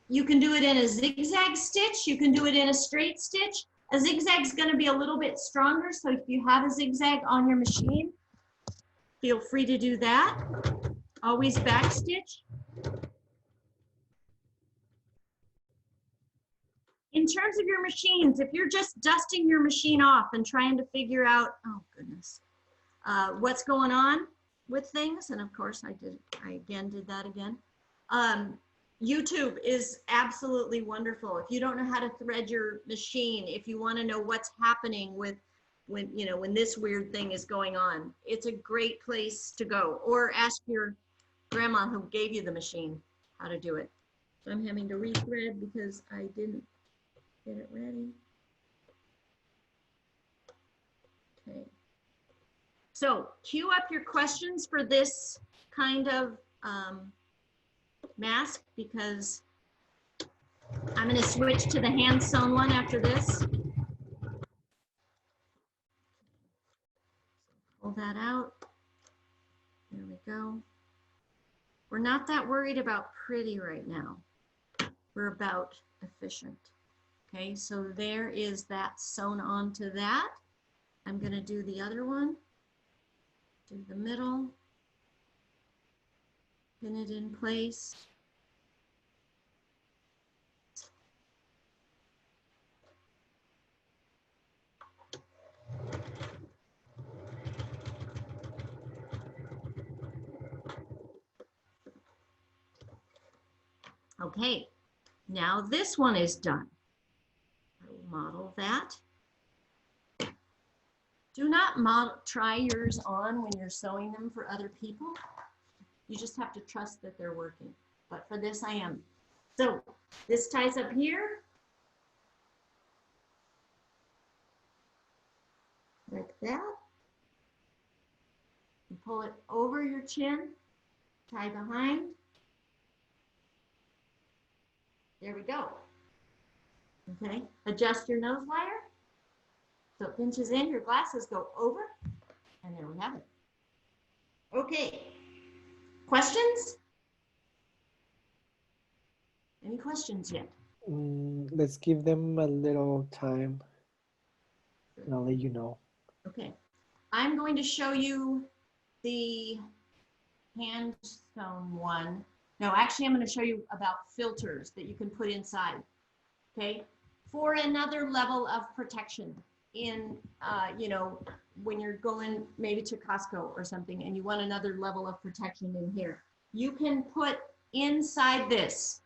You can do it in a zigzag stitch. You can do it in a straight stitch. A zigzag is going to be a little bit stronger, so if you have a zigzag on your machine, feel free to do that. Always back stitch. In terms of your machines, if you're just dusting your machine off and trying to figure out, oh goodness, what's going on with things, and of course I again did that again. YouTube is absolutely wonderful. If you don't know how to thread your machine, if you want to know what's happening with when this weird thing is going on, it's a great place to go. Or ask your grandma who gave you the machine how to do it. So I'm having to rethread because I didn't get it ready. Okay. So queue up your questions for this kind of mask, because I'm going to switch to the hand sewn one after this. Pull that out. There we go. We're not that worried about pretty right now. We're about efficient. Okay, so there is that sewn onto that. I'm going to do the other one. Do the middle. Pin it in place. Okay, now this one is done. I will model that. Do not try yours on when you're sewing them for other people. You just have to trust that they're working. But for this, I am. So this ties up here. Like that. You pull it over your chin, tie behind. There we go. Okay, adjust your nose wire so it pinches in, your glasses go over, and there we have it. Okay, questions? Any questions yet? Let's give them a little time, and I'll let you know. Okay, I'm going to show you the hand sewn one. No, actually, I'm going to show you about filters that you can put inside. Okay, for another level of protection in, you know, when you're going maybe to Costco or something and you want another level of protection in here, you can put inside this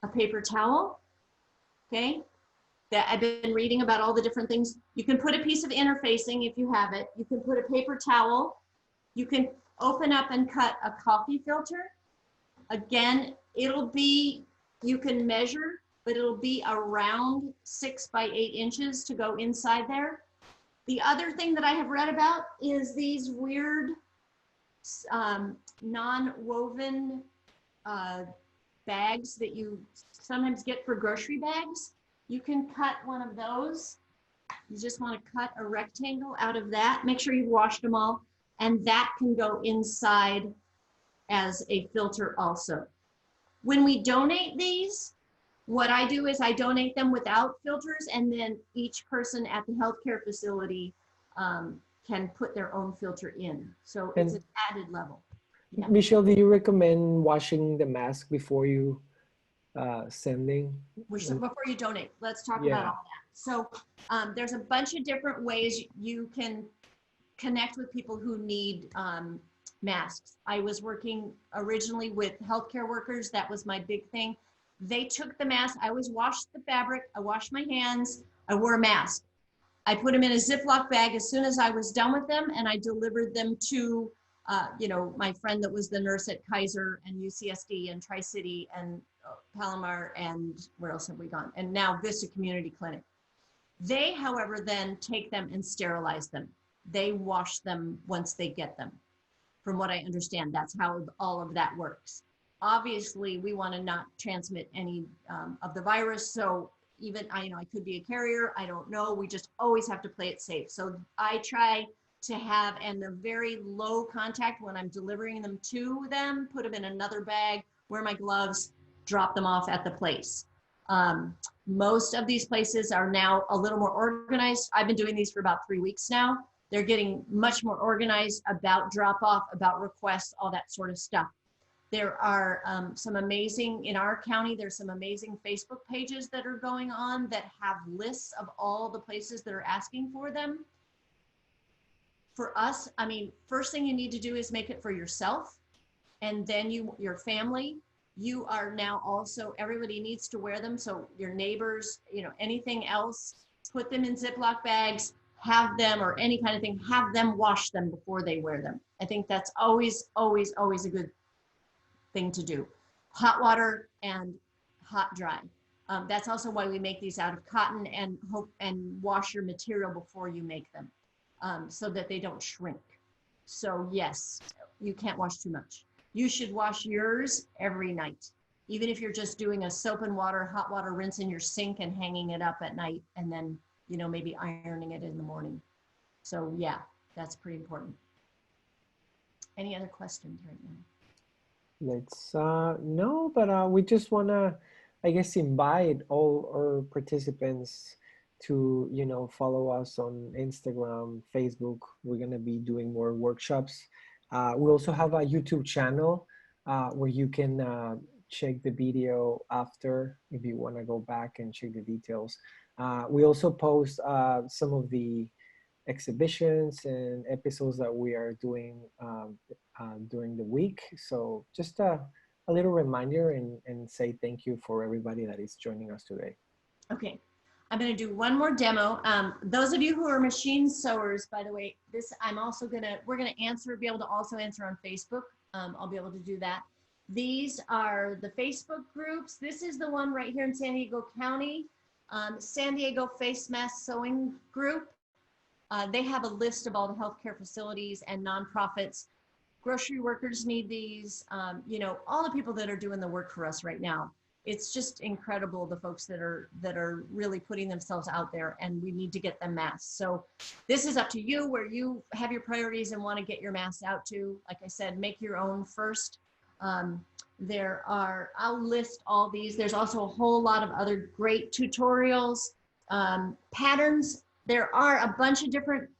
a paper towel. Okay, that I've been reading about all the different things. You can put a piece of interfacing if you have it. You can put a paper towel. You can open up and cut a coffee filter. Again, it'll be, you can measure, but it'll be around 6 by 8 inches to go inside there. The other thing that I have read about is these weird non-woven bags that you sometimes get for grocery bags. You can cut one of those. You just want to cut a rectangle out of that. Make sure you've washed them all. And that can go inside as a filter also. When we donate these, what I do is I donate them without filters, and then each person at the healthcare facility can put their own filter in. So it's an added level. Yeah. Michelle, do you recommend washing the mask before you sending? Before you donate, let's talk about all that. So there's a bunch of different ways you can connect with people who need masks. I was working originally with healthcare workers. That was my big thing. They took the mask. I always washed the fabric. I washed my hands. I wore a mask. I put them in a Ziploc bag as soon as I was done with them, and I delivered them to, you know, my friend that was the nurse at Kaiser and UCSD and Tri-City and Palomar, and where else have we gone? And now Vista Community Clinic. They, however, then take them and sterilize them. They wash them once they get them. From what I understand, that's how all of that works. Obviously, we want to not transmit any of the virus. So even, you know, I could be a carrier. I don't know. We just always have to play it safe. So I try to have, and a very low contact when I'm delivering them to them, put them in another bag, wear my gloves, drop them off at the place. Most of these places are now a little more organized. I've been doing these for about 3 weeks now. They're getting much more organized about drop off, about requests, all that sort of stuff. There are some amazing, in our county, there's some amazing Facebook pages that are going on that have lists of all the places that are asking for them. For us, I mean, first thing you need to do is make it for yourself, and then your family. You are now also, everybody needs to wear them. So your neighbors, you know, anything else, put them in Ziploc bags, have them, or any kind of thing, have them wash them before they wear them. I think that's always, always, always a good thing to do. Hot water and hot dry. That's also why we make these out of cotton, and wash your material before you make them, so that they don't shrink. So yes, you can't wash too much. You should wash yours every night. Even if you're just doing a soap and water, hot water rinse in your sink and hanging it up at night, and then, you know, maybe ironing it in the morning. So yeah, that's pretty important. Any other questions right now? Let's no, but we just want to, I guess, invite all our participants to, you know, follow us on Instagram, Facebook. We're going to be doing more workshops. We also have a YouTube channel where you can check the video after if you want to go back and check the details. We also post some of the exhibitions and episodes that we are doing during the week. So just a little reminder and say thank you for everybody that is joining us today. Okay, I'm going to do one more demo. Those of you who are machine sewers, by the way, we're going to be able to also answer on Facebook. I'll be able to do that. These are the Facebook groups. This is the one right here in San Diego County, San Diego Face Mask Sewing Group. They have a list of all the healthcare facilities and nonprofits. Grocery workers need these, you know, all the people that are doing the work for us right now. it's just incredible, the folks that are really putting themselves out there, and we need to get them masks. So this is up to you where you have your priorities and want to get your masks out to. Like I said, make your own first. I'll list all these. There's also a whole lot of other great tutorials, patterns. There are a bunch of different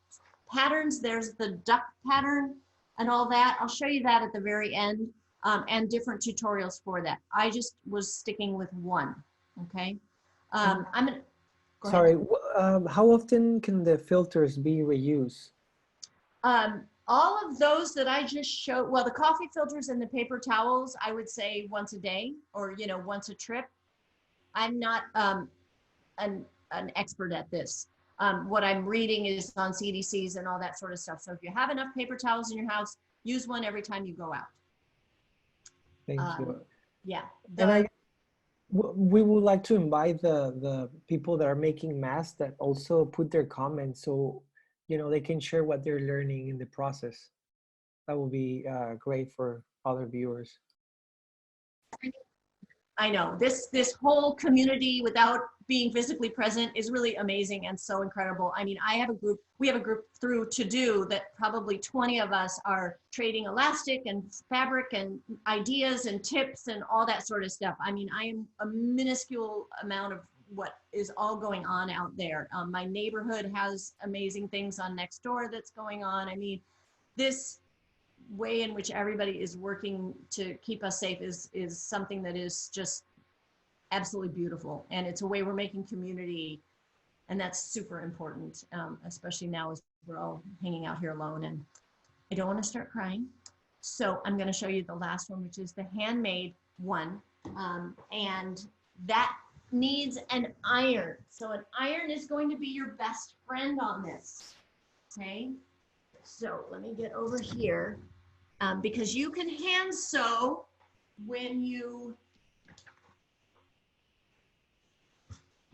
patterns. There's the duck pattern and all that. I'll show you that at the very end, and different tutorials for that. I just was sticking with one, okay? I'm gonna, go Sorry, ahead. how often can the filters be reused? All of those that I just showed, well, the coffee filters and the paper towels, I would say once a day, or, you know, once a trip. I'm not an expert at this. What I'm reading is on CDCs and all that sort of stuff. So if you have enough paper towels in your house, use one every time you go out. Thank you. Yeah. And we would like to invite the people that are making masks that also put their comments, so you know they can share what they're learning in the process. That will be great for other viewers. I know this whole community without being physically present is really amazing and so incredible. I mean, we have a group through To Do that probably 20 of us are trading elastic and fabric and ideas and tips and all that sort of stuff. I mean, I am a minuscule amount of what is all going on out there. My neighborhood has amazing things on Nextdoor that's going on. I mean, this way in which everybody is working to keep us safe is something that is just absolutely beautiful, and it's a way we're making community, and that's super important, especially now as we're all hanging out here alone. And I don't want to start crying, so I'm going to show you the last one, which is the handmade one, and that needs an iron. So an iron is going to be your best friend on this. Okay, so let me get over here. Because you can hand sew when you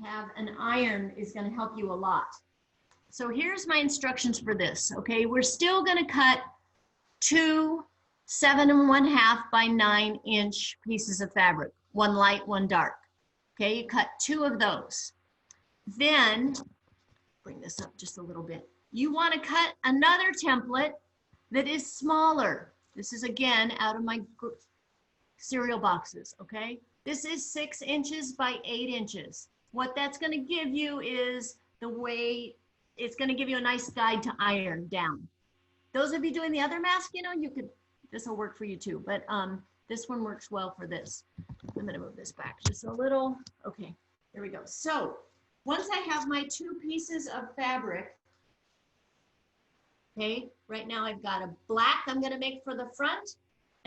have an iron, is going to help you a lot. So here's my instructions for this. Okay, we're still going to cut 2 7 1/2 by 9 inch pieces of fabric, one light, one dark. Okay, you cut 2 of those. Then bring this up just a little bit. You want to cut another template that is smaller. This is again out of my cereal boxes, okay? This is 6 inches by 8 inches. What that's going to give you is it's going to give you a nice guide to iron down. Those of you doing the other mask, you know, this will work for you too, but this one works well for this. I'm going to move this back just a little. Okay, there we go. So once I have my 2 pieces of fabric, okay, right now I've got a black I'm going to make for the front,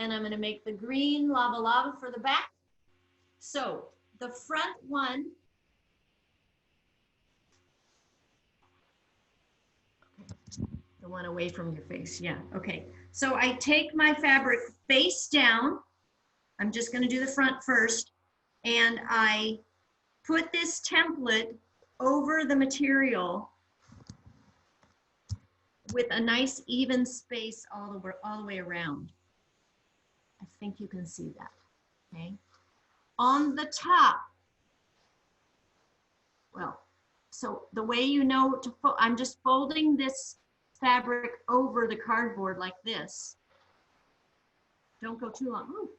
and I'm going to make the green lava lava for the back. So the front one, the one away from your face, yeah, okay. So I take my fabric face down. I'm just going to do the front first, and I put this template over the material with a nice even space all the way around. I think you can see that, okay? On the top, well, so the way you know to I'm just folding this fabric over the cardboard like this. Don't go too long. Ooh.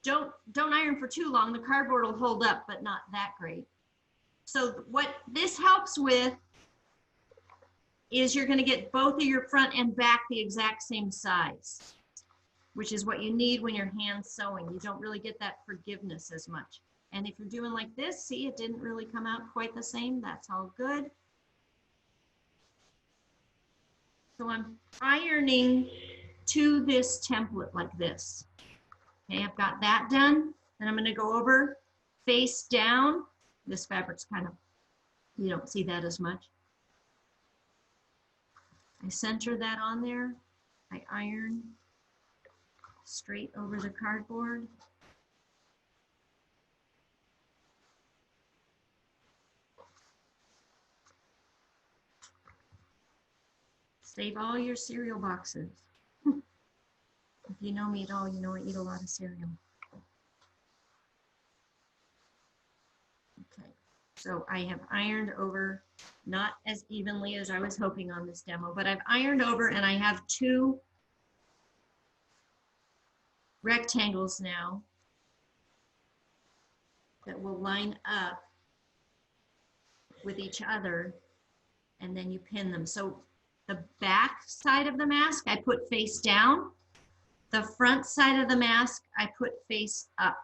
Don't iron for too long. The cardboard will hold up, but not that great. So what this helps with is you're going to get both of your front and back the exact same size, which is what you need when you're hand sewing. You don't really get that forgiveness as much. And if you're doing like this, see, it didn't really come out quite the same. That's all good. So I'm ironing to this template like this. Okay, I've got that done. Then I'm going to go over face down. This fabric's kind of, you don't see that as much. I center that on there. I iron straight over the cardboard. Save all your cereal boxes. If you know me at all, you know I eat a lot of cereal. So I have ironed over, not as evenly as I was hoping on this demo, but I've ironed over and I have 2 rectangles now that will line up with each other, and then you pin them. So the back side of the mask I put face down. The front side of the mask I put face up.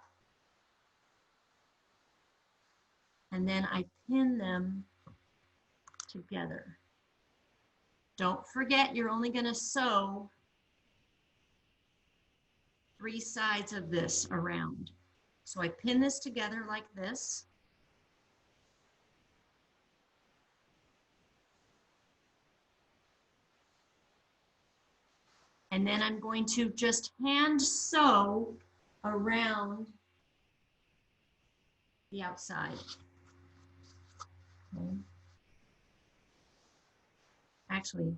And then I pin them together. Don't forget, you're only going to sew 3 sides of this around. So I pin this together like this. And then I'm going to just hand sew around the outside. Okay. Actually,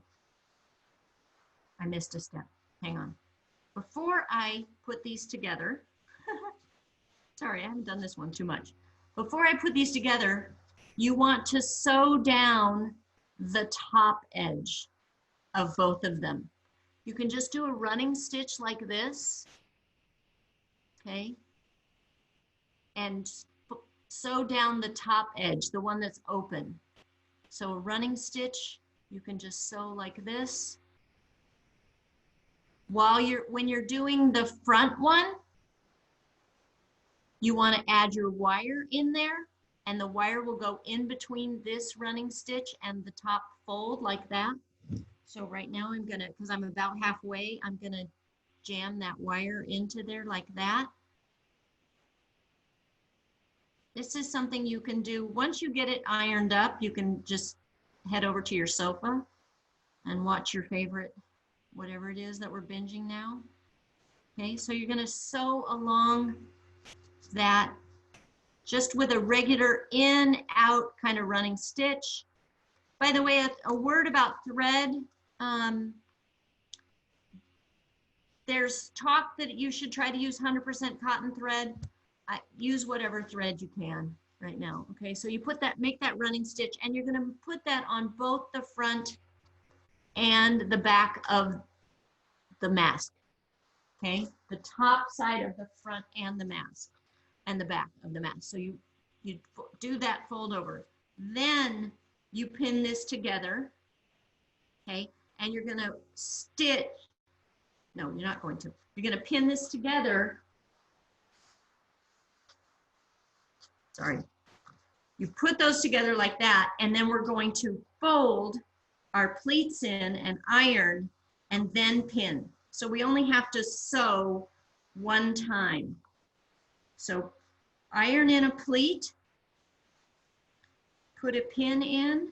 I missed a step. Hang on. Before I put these together, sorry, I haven't done this one too much. Before I put these together, you want to sew down the top edge of both of them. You can just do a running stitch like this, okay? And sew down the top edge, the one that's open. So a running stitch, you can just sew like this. When you're doing the front one, you want to add your wire in there, and the wire will go in between this running stitch and the top fold like that. So right now I'm gonna, because I'm about halfway, I'm gonna jam that wire into there like that. This is something you can do. Once you get it ironed up, you can just head over to your sofa and watch your favorite, whatever it is that we're binging now. Okay, so you're gonna sew along that just with a regular in, out kind of running stitch. By the way, a word about thread. There's talk that you should try to use 100% cotton thread. Use whatever thread you can right now. Okay, so you put that, make that running stitch, and you're going to put that on both the front and the back of the mask. Okay, the top side of the front and the mask and the back of the mask. So you do that fold over. Then you pin this together. Okay, and you're going to stitch. No, you're not going to. You're going to pin this together. Sorry. You put those together like that, and then we're going to fold our pleats in and iron and then pin. So we only have to sew 1 time. So iron in a pleat, put a pin in.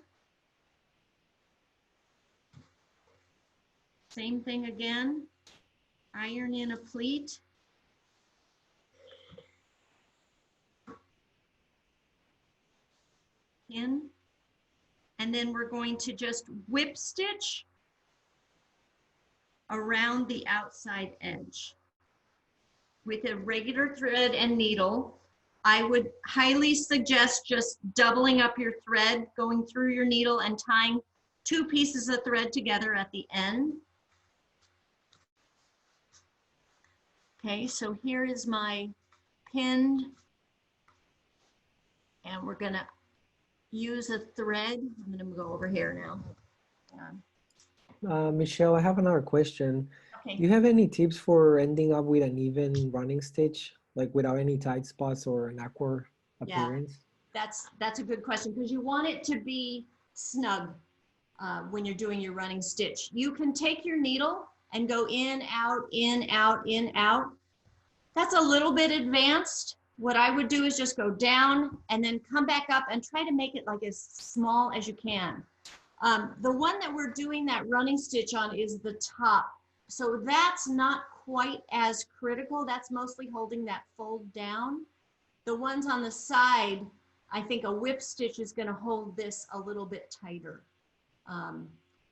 Same thing again. Iron in a pleat. Pin. And then we're going to just whip stitch around the outside edge. With a regular thread and needle, I would highly suggest just doubling up your thread, going through your needle and tying 2 pieces of thread together at the end. Okay, so here is my pinned, and we're gonna use a thread. I'm gonna go over here now. Michelle, I have another question. Okay. Do you have any tips for ending up with an even running stitch, like without any tight spots or an awkward appearance? Yeah, that's a good question, because you want it to be snug when you're doing your running stitch. You can take your needle and go in, out, in, out, in, out. That's a little bit advanced. What I would do is just go down and then come back up and try to make it like as small as you can. The one that we're doing that running stitch on is the top. So that's not quite as critical. That's mostly holding that fold down. The ones on the side, I think a whip stitch is going to hold this a little bit tighter.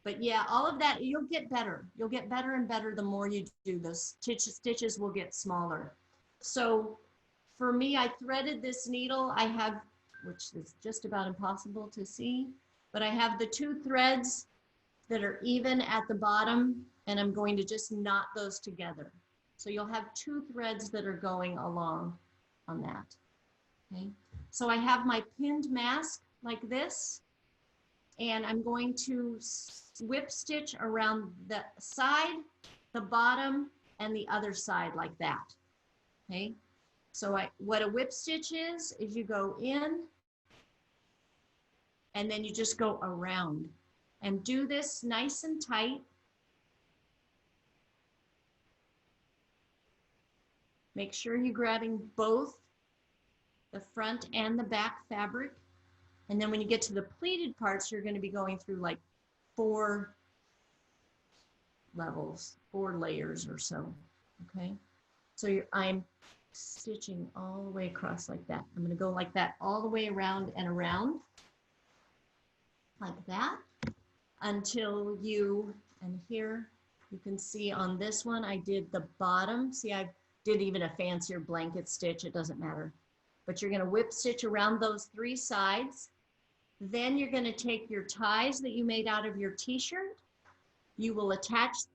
But yeah, all of that, you'll get better. You'll get better and better the more you do. Those stitches will get smaller. So for me, I threaded this needle. I have which is just about impossible to see, but I have the 2 threads that are even at the bottom, and I'm going to just knot those together. So you'll have 2 threads that are going along on that, okay? So I have my pinned mask like this, and I'm going to whip stitch around the side, the bottom, and the other side like that, okay? So what a whip stitch is you go in, and then you just go around. And do this nice and tight. Make sure you're grabbing both the front and the back fabric. And then when you get to the pleated parts, you're going to be going through like 4 levels, 4 layers or so, okay? So I'm stitching all the way across like that. I'm going to go like that all the way around and around, like that, until and here you can see on this one, I did the bottom. See, I did even a fancier blanket stitch, it doesn't matter. But you're gonna whip stitch around those 3 sides. Then you're gonna take your ties that you made out of your t-shirt. You will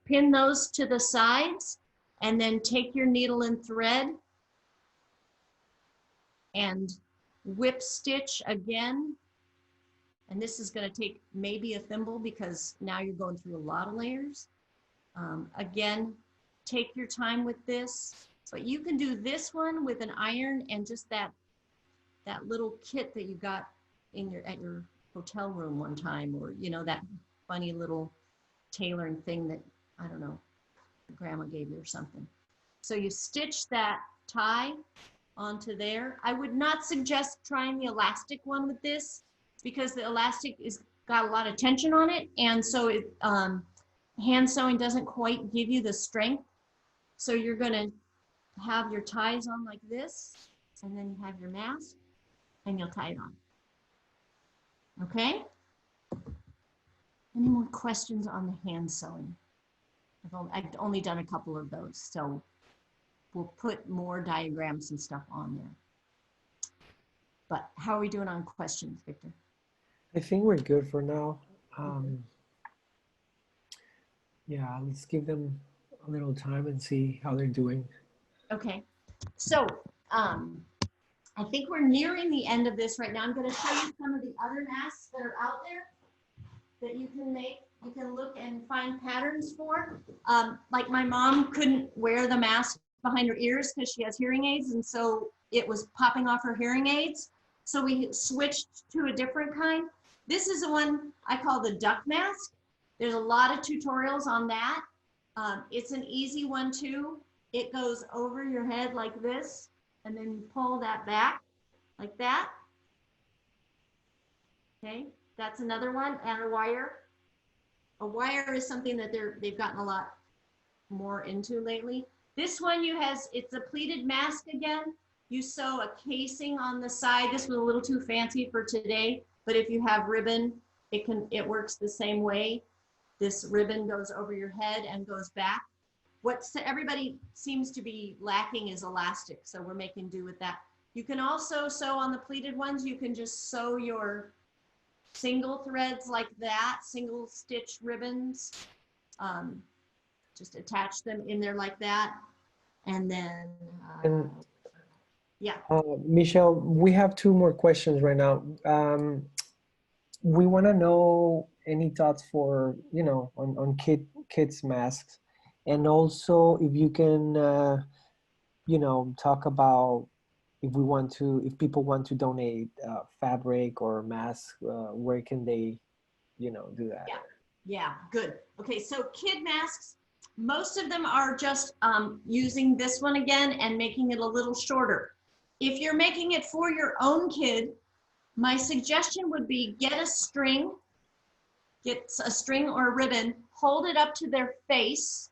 pin those to the sides, and then take your needle and thread and whip stitch again. And this is going to take maybe a thimble because now you're going through a lot of layers. Again, take your time with this, but you can do this one with an iron and just that little kit that you got at your hotel room one time, or you know, that funny little tailoring thing that, I don't know, grandma gave you or something. So you stitch that tie onto there. I would not suggest trying the elastic one with this, because the elastic is got a lot of tension on it, and so hand sewing doesn't quite give you the strength. So you're going to have your ties on like this, and then you have your mask, and you'll tie it on. Okay? Any more questions on the hand sewing? I've only done a couple of those, so we'll put more diagrams and stuff on there. But how are we doing on questions, Victor? I think we're good for now. Yeah, let's give them a little time and see how they're doing. Okay, so I think we're nearing the end of this right now. I'm going to show you some of the other masks that are out there that you can make. You can look and find patterns for. Like my mom couldn't wear the mask behind her ears because she has hearing aids, and so it was popping off her hearing aids. So we switched to a different kind. This is the one I call the duck mask. There's a lot of tutorials on that. It's an easy one too. It goes over your head like this, and then you pull that back like that. Okay, that's another one, and a wire. A wire is something that they've gotten a lot more into lately. This one it's a pleated mask again. You sew a casing on the side. This was a little too fancy for today, but if you have ribbon, it works the same way. This ribbon goes over your head and goes back. What everybody seems to be lacking is elastic, so we're making do with that. You can also sew on the pleated ones. You can just sew your single threads like that, single stitch ribbons. Just attach them in there like that, and then yeah. Michelle, we have 2 more questions right now. We want to know any thoughts for, you know, on kids masks, and also if you can, you know, talk about if people want to donate fabric or mask, where can they, you know, do that? Yeah, good. Okay, so kid masks, most of them are just using this one again and making it a little shorter. If you're making it for your own kid, my suggestion would be get a string or a ribbon, hold it up to their face,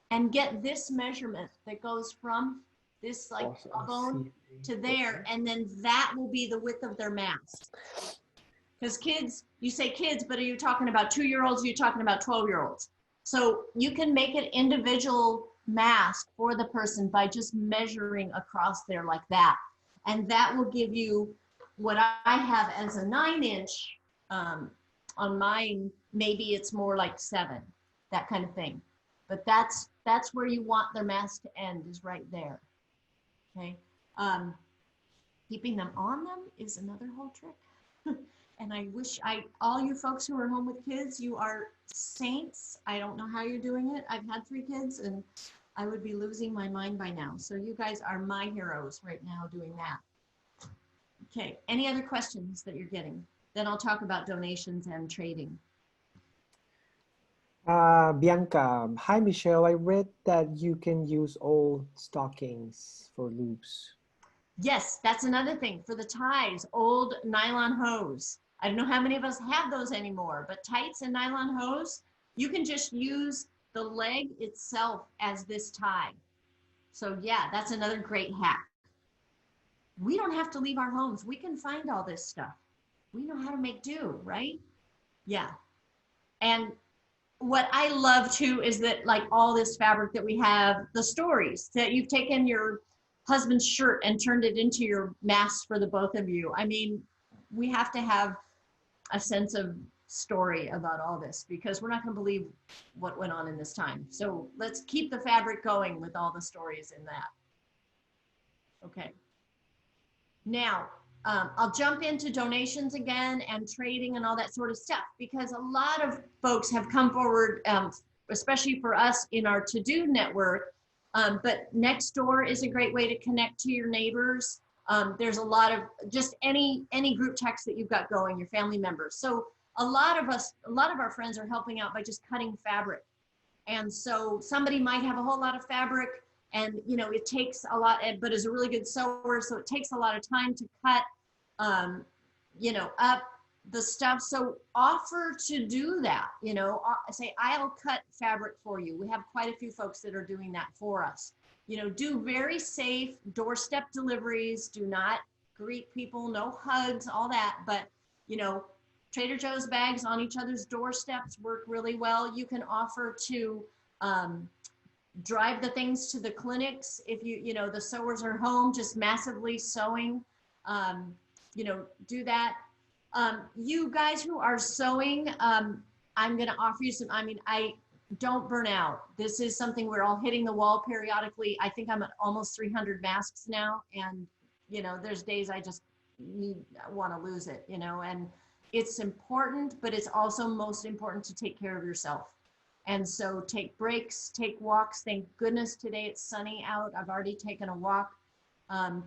and get this measurement that goes from this like bone to there, and then that will be the width of their mask. Because kids, you say kids, but are you talking about 2-year-olds? Are you talking about 12-year-olds? So you can make an individual mask for the person by just measuring across there like that. And that will give you what I have as a 9-inch, on mine, maybe it's more like 7, that kind of thing. But that's where you want their mask to end, is right there. Okay. Keeping them on them is another whole trick. And I wish all you folks who are home with kids, you are saints. I don't know how you're doing it. I've had 3 kids and I would be losing my mind by now. So you guys are my heroes right now doing that. Okay, any other questions that you're getting? Then I'll talk about donations and trading. Bianca, hi Michelle. I read that you can use old stockings for loops. Yes, that's another thing for the ties, old nylon hose. I don't know how many of us have those anymore, but tights and nylon hose, you can just use the leg itself as this tie. So yeah, that's another great hack. We don't have to leave our homes. We can find all this stuff. We know how to make do, right? Yeah. And what I love too is that, like, all this fabric that we have, the stories that you've taken your husband's shirt and turned it into your mask for the both of you. I mean, we have to have a sense of story about all this, because we're not going to believe what went on in this time. So let's keep the fabric going with all the stories in that. Okay. Now, I'll jump into donations again and trading and all that sort of stuff, because a lot of folks have come forward, especially for us in our to-do network. But Nextdoor is a great way to connect to your neighbors. There's a lot of just any group text that you've got going, your family members. So a lot of our friends are helping out by just cutting fabric. And so somebody might have a whole lot of fabric, and it takes a lot, but is a really good sewer, so it takes a lot of time to cut up the stuff. So offer to do that. Say, I'll cut fabric for you. We have quite a few folks that are doing that for us. Do very safe doorstep deliveries. Do not greet people, no hugs, all that. But Trader Joe's bags on each other's doorsteps work really well. You can offer to drive the things to the clinics. If the sewers are home, just massively sewing, do that. You guys who are sewing, I'm going to offer you some, I don't burn out. This is something we're all hitting the wall periodically. I think I'm at almost 300 masks now. And, there's days I just want to lose it, and it's important, but it's also most important to take care of yourself. And so take breaks, take walks. Thank goodness today it's sunny out. I've already taken a walk.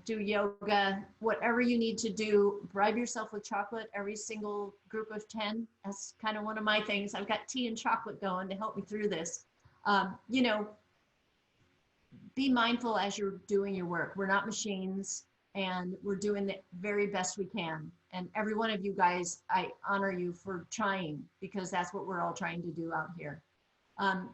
Do yoga, whatever you need to do. Bribe yourself with chocolate every single group of 10. That's kind of one of my things. I've got tea and chocolate going to help me through this. Be mindful as you're doing your work. We're not machines, and we're doing the very best we can. And every one of you guys, I honor you for trying, because that's what we're all trying to do out here.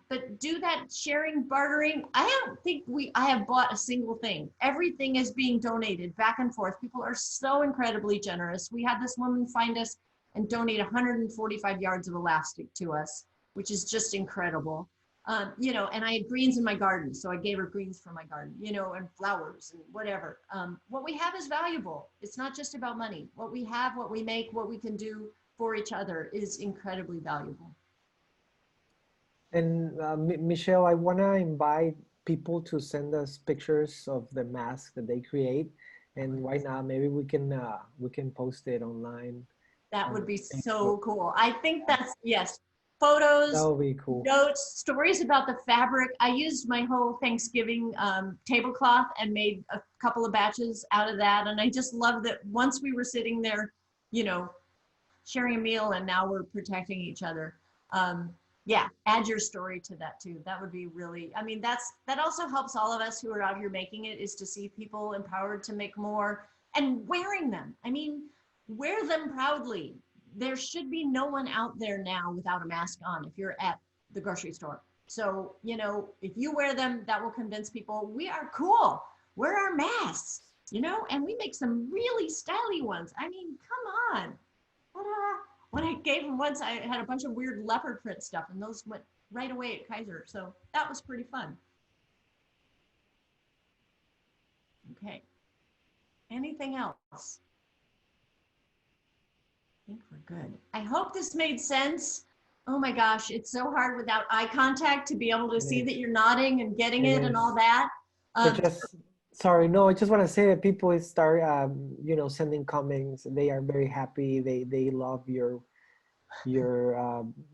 But do that sharing, bartering. I don't think I have bought a single thing. Everything is being donated back and forth. People are so incredibly generous. We had this woman find us and donate 145 yards of elastic to us, which is just incredible. And I had greens in my garden, so I gave her greens for my garden, and flowers and whatever. What we have is valuable. It's not just about money. What we have, what we make, what we can do for each other is incredibly valuable. And Michelle, I want to invite people to send us pictures of the mask that they create, and why not? Maybe we can post it online. That would be so cool. I think that's, yes, photos, that would be cool. Notes, stories about the fabric. I used my whole Thanksgiving tablecloth and made a couple of batches out of that, and I just love that once we were sitting there, sharing a meal, and now we're protecting each other. Yeah, add your story to that too. That would be really, that also helps all of us who are out here making it, is to see people empowered to make more and wearing them. Wear them proudly. There should be no one out there now without a mask on if you're at the grocery store. So, if you wear them, that will convince people we are cool. Wear our masks, and we make some really stylish ones. Come on. When I gave them once, I had a bunch of weird leopard print stuff, and those went right away at Kaiser. So that was pretty fun. Okay. Anything else? think we're good. I hope this made sense. Oh my gosh, it's so hard without eye contact to be able to It see that is. you're nodding and getting It it and all is. that. It just, sorry, no, I just want to say that people start, you know, sending comments. They are very happy. They love your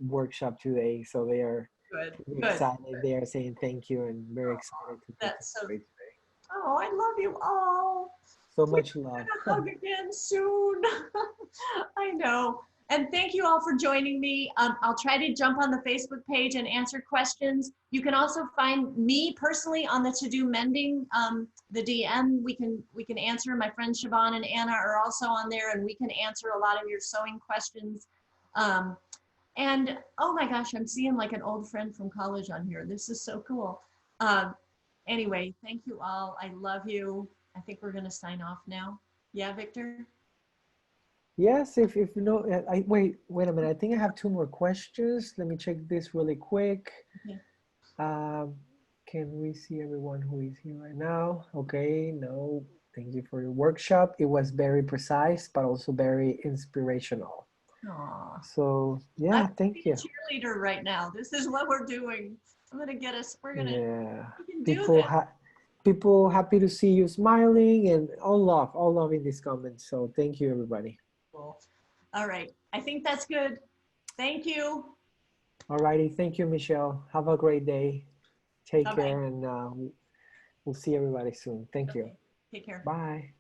workshop today. So they are Good, very good. excited. They are saying thank you and very excited to That's so, participate today. oh, I love you all. So We're much love. gonna hug again soon. I know. And thank you all for joining me. I'll try to jump on the Facebook page and answer questions. You can also find me personally on the To Do Mending, the DM. We can answer. My friends Siobhan and Anna are also on there, and we can answer a lot of your sewing questions. And oh my gosh, I'm seeing like an old friend from college on here. This is so cool. Anyway, thank you all. I love you. I think we're gonna sign off now. Yeah, Victor? Yes, if you know, wait a minute. I think I have two more questions. Let me check this really quick. Okay. Can we see everyone who is here right now? Okay, no. Thank you for your workshop. It was very precise, but also very inspirational. Aw. So I'm yeah, thank a you. cheerleader right now. This is what we're doing. I'm gonna get us, Yeah, we can do people this. people happy to see you smiling, and all love in these comments. So thank you, everybody. Cool. All right, I think that's good. Thank you. All righty, thank you, Michelle. Have a great day. Take Bye-bye. care, and we'll see everybody soon. Thank you. Okay, take care. Bye.